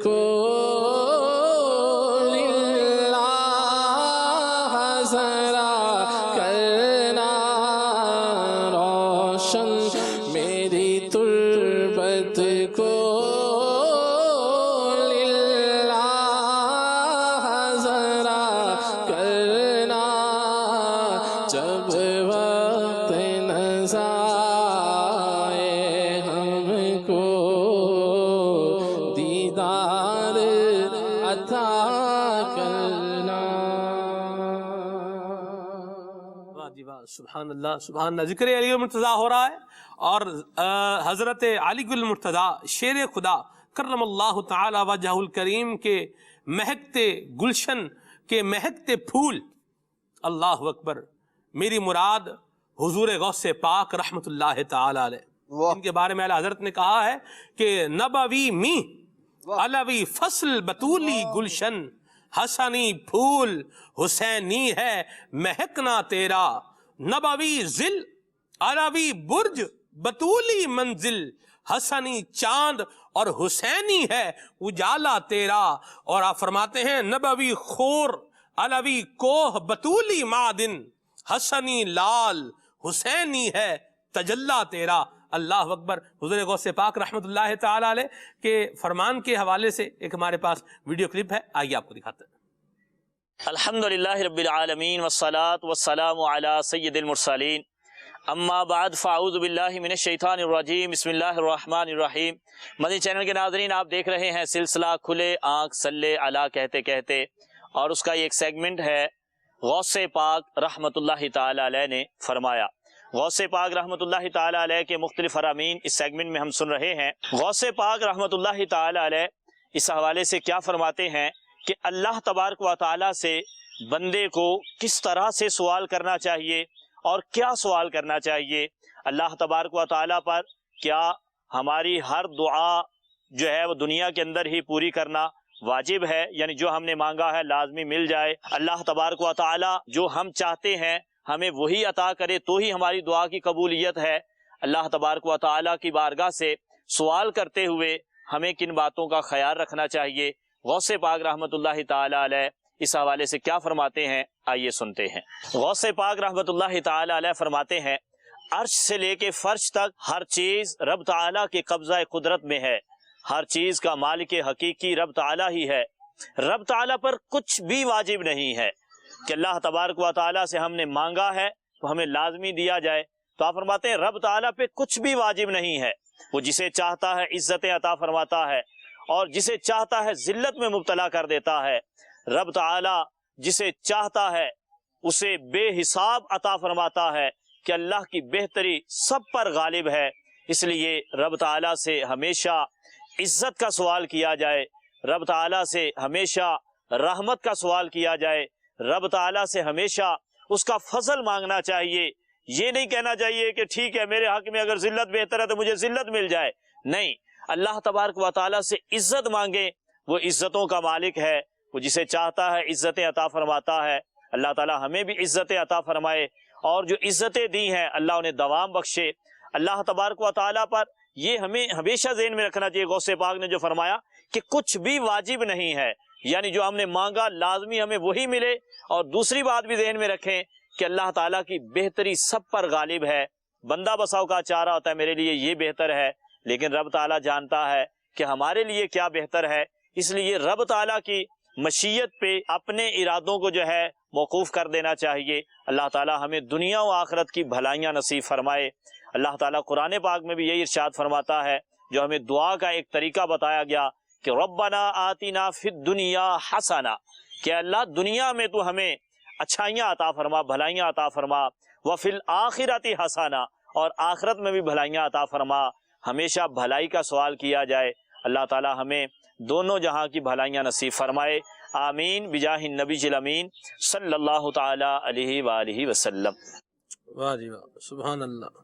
کو للہ ذرا کرنا روشن میری تربت کو للہ ذرا کرنا سبحان اللہ سبحان اللہ. ذکر علی المرتضیٰ ہو رہا ہے اور حضرت علی گل مرتضیٰ شیر خدا کرم اللہ تعالی وجہ الکریم کے مہکتے گلشن کے مہکتے پھول. اللہ اکبر. میری مراد حضور غوث پاک رحمت اللہ تعالی علیہ، ان کے بارے میں اعلیٰ حضرت نے کہا ہے کہ نبوی می علوی فصل بطولی گلشن، حسنی پھول حسینی ہے مہکنا تیرا، نبوی ذل علوی برج بطولی منزل، حسنی چاند اور حسینی ہے اجالا تیرا. اور آپ فرماتے ہیں نبوی خور علوی کوہ بطولی معدن، حسنی لال حسینی ہے تجلا تیرا. اللہ اکبر. حضور غوث پاک رحمت اللہ تعالی علیہ کے فرمان کے حوالے سے ایک ہمارے پاس ویڈیو کلپ ہے، آئیے آپ کو دکھاتے ہیں. الحمدللہ رب العالمین والصلاة والسلام علی سید المرسلین، اما بعد فاعوذ باللہ من الشیطان الرجیم، بسم اللہ الرحمن الرحیم. مدنی چینل کے ناظرین، آپ دیکھ رہے ہیں سلسلہ کھلے آنکھ صلی علی کہتے کہتے، اور اس کا ایک سیگمنٹ ہے غوث پاک رحمت اللہ تعالی علیہ نے فرمایا. غوث پاک رحمت اللہ تعالی علیہ کے مختلف فرامین اس سیگمنٹ میں ہم سن رہے ہیں. غوث پاک رحمت اللہ تعالی علیہ اس حوالے سے کیا فرماتے ہیں کہ اللہ تبارک و تعالی سے بندے کو کس طرح سے سوال کرنا چاہیے اور کیا سوال کرنا چاہیے. اللہ تبارک و تعالی پر کیا ہماری ہر دعا جو ہے وہ دنیا کے اندر ہی پوری کرنا واجب ہے، یعنی جو ہم نے مانگا ہے لازمی مل جائے. اللہ تبارک و تعالی جو ہم چاہتے ہیں ہمیں وہی عطا کرے تو ہی ہماری دعا کی قبولیت ہے. اللہ تبارک و تعالی کی بارگاہ سے سوال کرتے ہوئے ہمیں کن باتوں کا خیال رکھنا چاہیے. غوث پاک رحمت اللہ تعالی علیہ اس حوالے سے کیا فرماتے ہیں، آئیے سنتے ہیں. غوث پاک رحمت اللہ تعالی علیہ فرماتے ہیں عرش سے لے کے فرش تک ہر چیز رب تعالی کے قبضہ قدرت میں ہے. ہر چیز کا مالک حقیقی رب تعالی ہی ہے. رب تعالی پر کچھ بھی واجب نہیں ہے کہ اللہ تبارک و تعالی سے ہم نے مانگا ہے تو ہمیں لازمی دیا جائے. تو آپ فرماتے ہیں رب تعالی پہ کچھ بھی واجب نہیں ہے. وہ جسے چاہتا ہے عزت عطا فرماتا ہے اور جسے چاہتا ہے ذلت میں مبتلا کر دیتا ہے. رب تعالی جسے چاہتا ہے اسے بے حساب عطا فرماتا ہے کہ اللہ کی بہتری سب پر غالب ہے. اس لیے رب تعالی سے ہمیشہ عزت کا سوال کیا جائے، رب تعالی سے ہمیشہ رحمت کا سوال کیا جائے، رب تعالیٰ سے ہمیشہ اس کا فضل مانگنا چاہیے. یہ نہیں کہنا چاہیے کہ ٹھیک ہے میرے حق میں اگر ذلت بہتر ہے تو مجھے ذلت مل جائے. نہیں، اللہ تبارک و تعالیٰ سے عزت مانگیں. وہ عزتوں کا مالک ہے، وہ جسے چاہتا ہے عزتیں عطا فرماتا ہے. اللہ تعالیٰ ہمیں بھی عزتیں عطا فرمائے اور جو عزتیں دی ہیں اللہ انہیں دوام بخشے. اللہ تبارک و تعالیٰ پر یہ ہمیں ہمیشہ ذہن میں رکھنا چاہیے. غوث پاک نے جو فرمایا کہ کچھ بھی واجب نہیں ہے، یعنی جو ہم نے مانگا لازمی ہمیں وہی ملے. اور دوسری بات بھی ذہن میں رکھیں کہ اللہ تعالیٰ کی بہتری سب پر غالب ہے. بندہ بساؤ کا چاہ رہا ہوتا ہے میرے لیے یہ بہتر ہے، لیکن رب تعالیٰ جانتا ہے کہ ہمارے لیے کیا بہتر ہے. اس لیے رب تعالیٰ کی مشیت پہ اپنے ارادوں کو جو ہے موقوف کر دینا چاہیے. اللہ تعالیٰ ہمیں دنیا و آخرت کی بھلائیاں نصیب فرمائے. اللہ تعالیٰ قرآن پاک میں بھی یہی ارشاد فرماتا ہے، جو ہمیں دعا کا ایک طریقہ بتایا گیا کہ ربنا آتنا فی الدنیا حسنہ، کہ اللہ دنیا میں تو ہمیں اچھائیاں عطا فرما، بھلائیاں عطا فرما، وفی الآخرۃ حسنہ، اور آخرت میں بھی بھلائیاں عطا فرما. ہمیشہ بھلائی کا سوال کیا جائے. اللہ تعالی ہمیں دونوں جہاں کی بھلائیاں نصیب فرمائے. آمین بجاہ النبی الامین صلی اللہ تعالی علیہ وآلہ وسلم. واہ جی واہ، سبحان اللہ.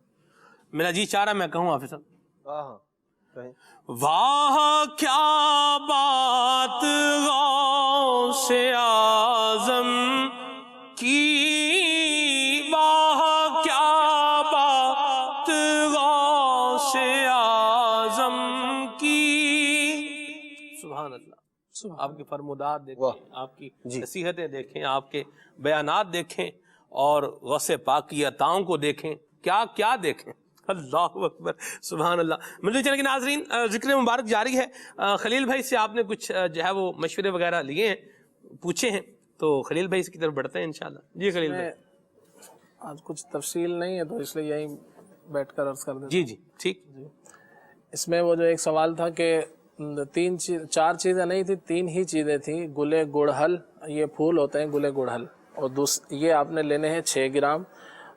میرا جی چاہ رہا میں کہوں حافظ صاحب، واہ کیا بات غوث اعظم کی، واہ کیا بات غوث اعظم کی. سبحان اللہ. آپ کے فرمودات دیکھیں، آپ کی نصیحتیں دیکھیں، آپ کے بیانات دیکھیں اور غوث پاک کی عطاؤں کو دیکھیں. کیا کیا دیکھیں. اللہ اکبر، سبحان اللہ. مدنی چینل کے ناظرین، ذکر مبارک جاری ہے. خلیل بھائی سے آپ نے کچھ جو ہے وہ مشورے وغیرہ لیے ہیں، پوچھے ہیں، تو خلیل بھائی کی طرف بڑھتے ہیں انشاءاللہ. جی خلیل بھائی. آج کچھ تفصیل نہیں ہے تو اس لیے یہیں بیٹھ کر عرض کر دیں. جی جی ٹھیک. اس میں وہ جو ایک سوال تھا کہ چار چیزیں نہیں تھی، 3 ہی چیزیں تھیں. گلے گڑہل، یہ پھول ہوتے ہیں گلے گڑہل، اور یہ آپ نے لینے ہیں 6 گرام.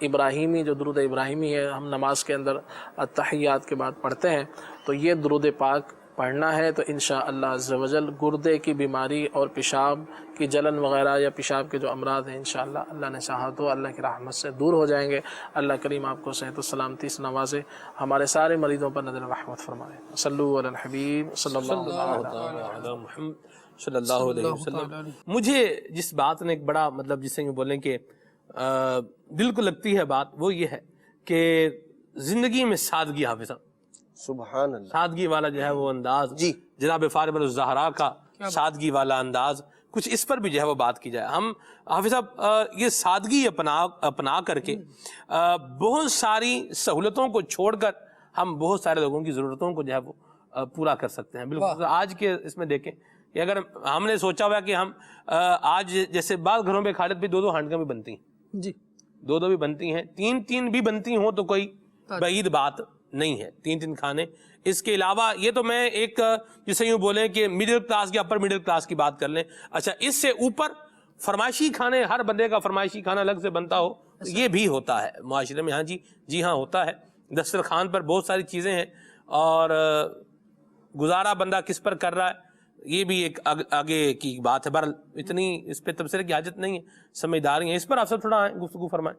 ابراہیمی جو درود ابراہیمی ہے ہم نماز کے اندر التحیات کے بعد پڑھتے ہیں، تو یہ درود پاک پڑھنا ہے تو انشاءاللہ عز و جل گردے کی بیماری اور پیشاب کی جلن وغیرہ یا پیشاب کے جو امراض ہیں انشاءاللہ اللہ نے چاہا تو اللہ کی رحمت سے دور ہو جائیں گے۔ اللہ کریم آپ کو صحت و سلامتی سے نوازے، ہمارے سارے مریضوں پر نظر رحمت فرمائے۔ صلو علی الحبیب صلی اللہ علیہ محمد صلی اللہ علیہ وسلم۔ مجھے جس بات نے ایک بڑا مطلب جسے یوں بولیں کہ دل کو لگتی ہے بات، وہ یہ ہے کہ زندگی میں سادگی حافظ صاحب، سبحان اللہ، سادگی والا جو ہے وہ انداز، جی جناب فاطمہ الزہرا کا سادگی والا انداز، کچھ اس پر بھی جو ہے وہ بات کی جائے۔ ہم حافظ صاحب یہ سادگی اپنا کر کے بہت ساری سہولتوں کو چھوڑ کر ہم بہت سارے لوگوں کی ضرورتوں کو جو ہے وہ پورا کر سکتے ہیں۔ بالکل آج کے اس میں دیکھیں کہ اگر ہم نے سوچا ہوا کہ ہم آج جیسے بعض گھروں پہ خالد بھی 2 ہانڈیاں بھی بنتی ہیں، جی 2 بھی بنتی ہیں، 3 بھی بنتی ہوں تو کوئی بعید بات نہیں ہے، 3 کھانے۔ اس کے علاوہ یہ تو میں ایک جسے یوں بولیں کہ مڈل کلاس یا اپر مڈل کلاس کی بات کر لیں، اچھا اس سے اوپر فرمائشی کھانے، ہر بندے کا فرمائشی کھانا الگ سے بنتا ہو، یہ بھی ہوتا ہے معاشرے میں۔ ہاں جی ہاں ہوتا ہے، دسترخوان پر بہت ساری چیزیں ہیں اور گزارا بندہ کس پر کر رہا ہے یہ بھی ایک آگے کی بات ہے۔ بہرحال اتنی اس پہ تبصرے کی حاجت نہیں ہے، سمجھداری ہے اس پر آپ سب تھوڑا گفتگو فرمائیں۔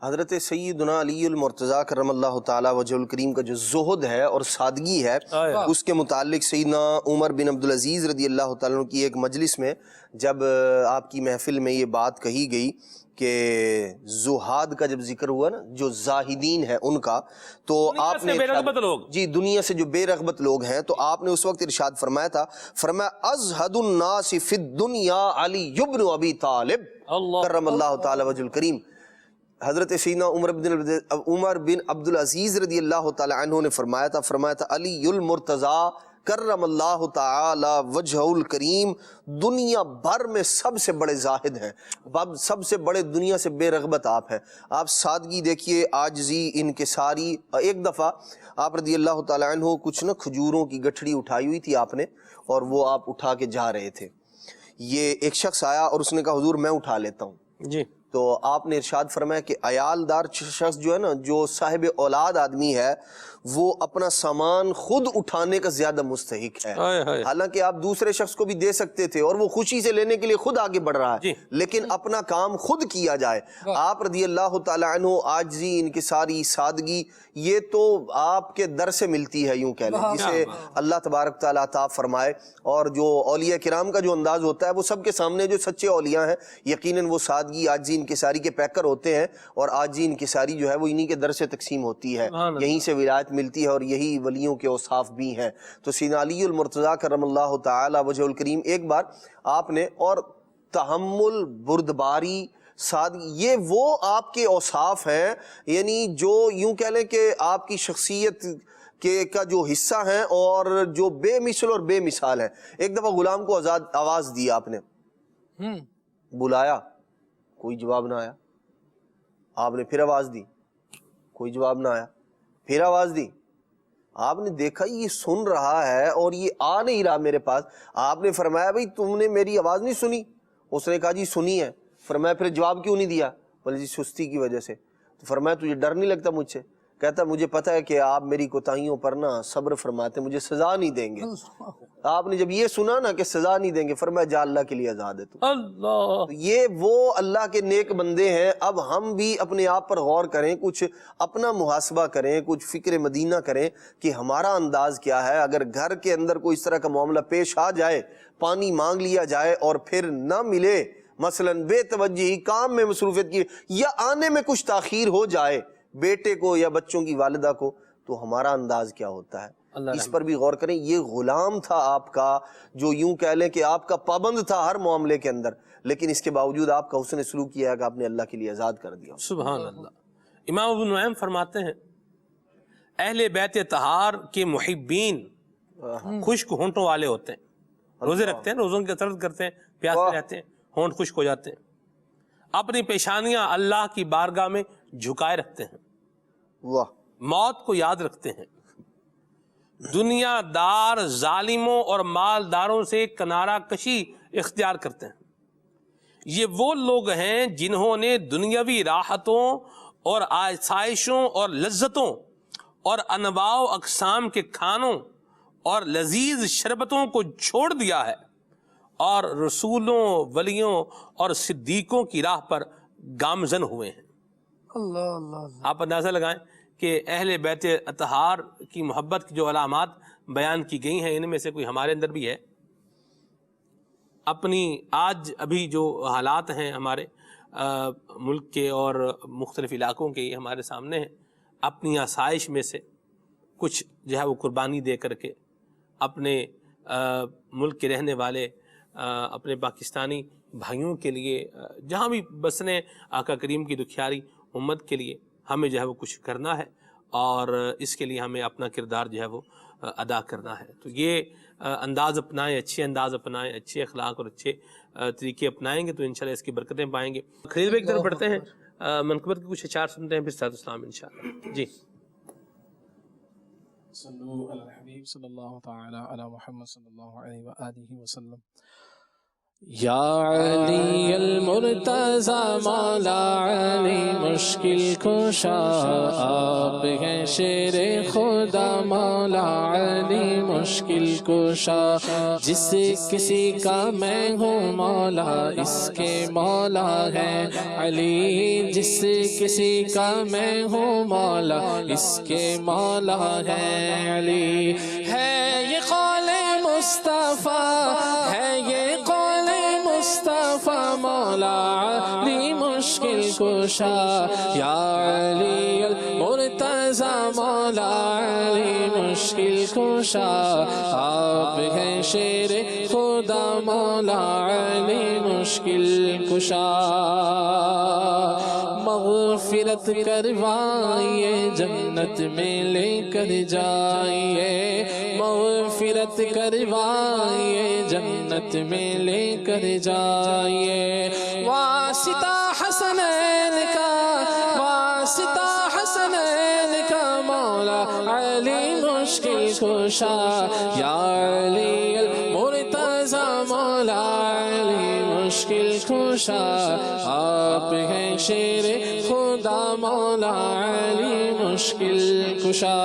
حضرت سیدنا علی المرتضیٰ کرم اللہ تعالی وجہ الکریم کا جو زہد ہے اور سادگی ہے، اس کے متعلق سیدنا عمر بن عبدالعزیز رضی اللہ تعالیٰ عنہ کی ایک مجلس میں جب آپ کی محفل میں یہ بات کہی گئی کہ زہاد کا جب ذکر ہوا نا، جو زاہدین ہیں ان کا، تو آپ نے جی دنیا سے جو بے رغبت لوگ ہیں، تو آپ نے اس وقت ارشاد فرمایا تھا، فرمایا ازہد الناس فی الدنیا علی ابن ابی طالب کرم اللہ تعالی وجہ الکریم۔ حضرت سیدنا عمر بن عبدالعزیز رضی اللہ تعالی عنہ نے فرمایا تھا علی المرتضیٰ کرم اللہ تعالی وجہ الکریم دنیا بھر میں سب سے بڑے زاہد ہیں، سب سے بڑے دنیا سے بے رغبت آپ ہیں۔ آپ سادگی دیکھیے، عاجزی، انکساری۔ ایک دفعہ آپ رضی اللہ تعالی عنہ کچھ نا کھجوروں کی گٹھڑی اٹھائی ہوئی تھی آپ نے، اور وہ آپ اٹھا کے جا رہے تھے۔ یہ ایک شخص آیا اور اس نے کہا حضور میں اٹھا لیتا ہوں، جی تو آپ نے ارشاد فرمایا کہ عیالدار شخص جو ہے نا، جو صاحب اولاد آدمی ہے، وہ اپنا سامان خود اٹھانے کا زیادہ مستحق ہے۔ حالانکہ آپ دوسرے شخص کو بھی دے سکتے تھے اور وہ خوشی سے لینے کے لیے خود آگے بڑھ رہا ہے، لیکن اپنا کام خود کیا جائے۔ آپ رضی اللہ تعالی عنہ عاجزی، انکساری، سادگی، یہ تو آپ کے در سے ملتی ہے، یوں کہہ لیں، جسے اللہ تبارک تعالیٰ عطا فرمائے۔ اور جو اولیاء کرام کا جو انداز ہوتا ہے، وہ سب کے سامنے جو سچے اولیاء ہیں یقیناً وہ سادگی، عاجزی، انکساری کے پیکر ہوتے ہیں، اور عاجزی انکساری جو ہے وہ انہی کے در سے تقسیم ہوتی ہے، یہیں سے ولایت ملتی ہے، اور یہی ولیوں کے اوصاف بھی ہیں۔ تو سیدنا علی المرتضیٰ کرم اللہ تعالی وجہ الکریم ایک بار آپ نے، اور تحمل، بردباری، سادگی، یہ وہ آپ کے اوصاف ہیں، یعنی جو یوں کہہ لیں کہ آپ کی شخصیت کا جو حصہ ہیں اور جو بے مثل اور بے مثال ہیں۔ ایک دفعہ غلام کو آواز دی آپ نے، بلایا، کوئی جواب نہ آیا، آپ نے پھر آواز دی، کوئی جواب نہ آیا، پھر آواز دی، آپ نے دیکھا یہ سن رہا ہے اور یہ آ نہیں رہا میرے پاس۔ آپ نے فرمایا بھئی تم نے میری آواز نہیں سنی؟ اس نے کہا جی سنی ہے۔ فرمایا پھر جواب کیوں نہیں دیا؟ بولے جی سستی کی وجہ سے۔ تو فرمایا تجھے ڈر نہیں لگتا مجھ سے؟ کہتا مجھے پتہ ہے کہ آپ میری کوتاہیوں پر نا صبر فرماتے، مجھے سزا نہیں دیں گے۔ آپ نے جب یہ سنا نا کہ سزا نہیں دیں گے، فرمایا جا اللہ کے لیے آزاد ہے تو۔ اللہ، یہ وہ اللہ کے نیک بندے ہیں۔ اب ہم بھی اپنے آپ پر غور کریں، کچھ اپنا محاسبہ کریں، کچھ فکر مدینہ کریں کہ ہمارا انداز کیا ہے۔ اگر گھر کے اندر کوئی اس طرح کا معاملہ پیش آ جائے، پانی مانگ لیا جائے اور پھر نہ ملے، مثلاً بے توجہی، کام میں مصروفیت کی، یا آنے میں کچھ تاخیر ہو جائے بیٹے کو یا بچوں کی والدہ کو، تو ہمارا انداز کیا ہوتا ہے؟ اس پر بھی غور کریں۔ یہ غلام تھا آپ کا، جو یوں کہہ لیں کہ آپ کا پابند تھا ہر معاملے کے اندر، لیکن اس کے باوجود آپ کا حسن سلوک کیا ہے کہ آپ نے اللہ کے لیے آزاد کر دیا۔ سبحان اللہ۔ امام ابو نعیم فرماتے ہیں اہل بیت طہار کے محبین خشک ہونٹوں والے ہوتے ہیں، روزے رکھتے ہیں، روزوں کی کثرت کرتے ہیں، پیاسے رہتے ہیں، ہونٹ خشک ہو جاتے ہیں، اپنی پیشانیاں اللہ کی بارگاہ میں جھکائے رکھتے ہیں، موت کو یاد رکھتے ہیں، دنیا دار ظالموں اور مالداروں سے کنارہ کشی اختیار کرتے ہیں۔ یہ وہ لوگ ہیں جنہوں نے دنیاوی راحتوں اور آسائشوں اور لذتوں اور انواع و اقسام کے کھانوں اور لذیذ شربتوں کو چھوڑ دیا ہے اور رسولوں، ولیوں اور صدیقوں کی راہ پر گامزن ہوئے ہیں۔ اللہ اللہ، آپ اندازہ لگائیں کہ اہل بیت اطہار کی محبت کی جو علامات بیان کی گئی ہیں ان میں سے کوئی ہمارے اندر بھی ہے؟ اپنی آج ابھی جو حالات ہیں ہمارے ملک کے اور مختلف علاقوں کے یہ ہمارے سامنے ہیں، اپنی آسائش میں سے کچھ جو ہے وہ قربانی دے کر کے اپنے ملک کے رہنے والے اپنے پاکستانی بھائیوں کے لیے جہاں بھی بسنے آقا کریم کی دکھیاری امت کے لیے ہمیں جو ہے وہ کچھ کرنا ہے اور اس کے لیے ہمیں اپنا کردار جو ہے وہ ادا کرنا ہے۔ تو یہ انداز اپنائیں، اچھے انداز اپنائیں، اچھے اخلاق اور اچھے طریقے اپنائیں گے تو انشاءاللہ اس کی برکتیں پائیں گے۔ خلیل بھائی کی طرف بڑھتے ہیں، منقبت کے کچھ اشعار سنتے ہیں پھر صلاۃ السلام انشاءاللہ۔ جی صلو علی الحبیب صلی اللہ تعالی علی محمد صلی اللہ علیہ وآلہ وسلم۔ یا علی المرتضی مولا علی مشکل کشا، آپ ہیں شیر خدا مولا علی مشکل کشا، جس کسی کا میں ہوں مولا اس کے مولا ہے علی، جس کسی کا میں ہوں مولا اس کے مولا ہے علی۔ ہے یہ قول مصطفیٰ، ہے یہ قول مصطفیٰ مولا علی مشکل کشا، یا علی المرتضی مولا علی مشکل کشا، آپ ہیں شیر خدا مولا علی مشکل کشا۔ مغفرت کروائیے جنت میں لے کر جائیے، مغفرت کروائیے جنت میں لے کر جائیے۔ واسطہ حسنین کا، واسطہ حسنین کا مولا علی مشکل کشا، یا علی المرتضی مولا علی مشکل کشا، آپ ہیں شیر خدا مولا علی مشکل کشا۔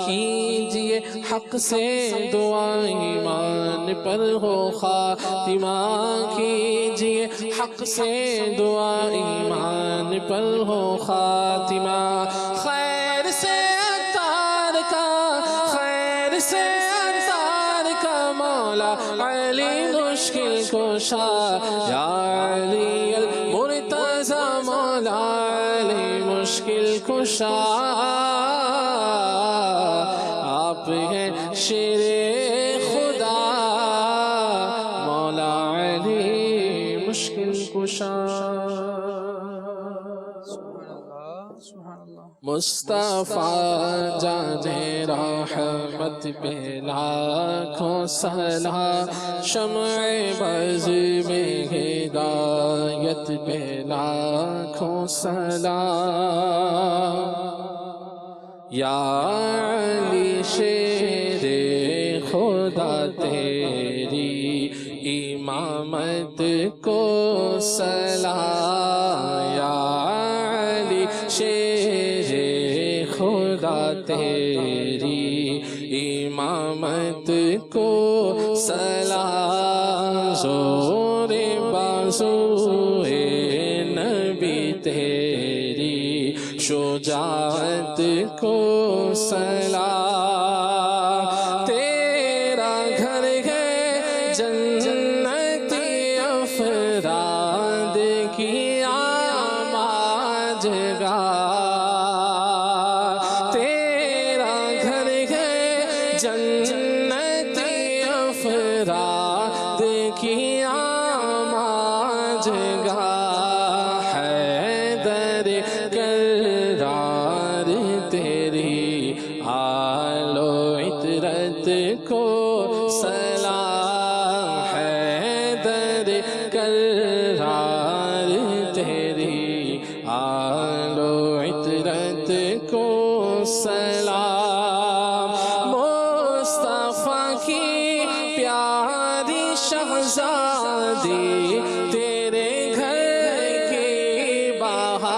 کیجئے حق سے دعا ایمان پر ہو خاتمہ، کیجئے حق سے دعا ایمان پر ہو خاتمہ۔ خیر سے عطار کا، خیر سے عطار کا مولا علی مشکل کشا، یا علی المرتضی مولا علی مشکل کشا، آپ ہیں شیر خدا مولا علی مشکل کشا۔ مصطفیٰ جانے رحمت پہ لاکھوں سلام، شمع بز میں ہدایت پہ لاکھوں سلام، یا علی شیر خدا تیری امامت کو سلام، یا علی شیر خدا تیری امامت کو سلام، زور بازو نبی تیری شجاعت کو سلام، تیرا گھر ہے جنتی افراد کی آماج گاہ، تیرا گھر ہے جنتی افراد کی آماج گاہ، حیدر کرار تیری آل و عطرت کو سلام، حیدر کرار تیری آل و عطرت کو سلام، مصطفیٰ کی پیاری شہزادی تیرے گھر کی بہار،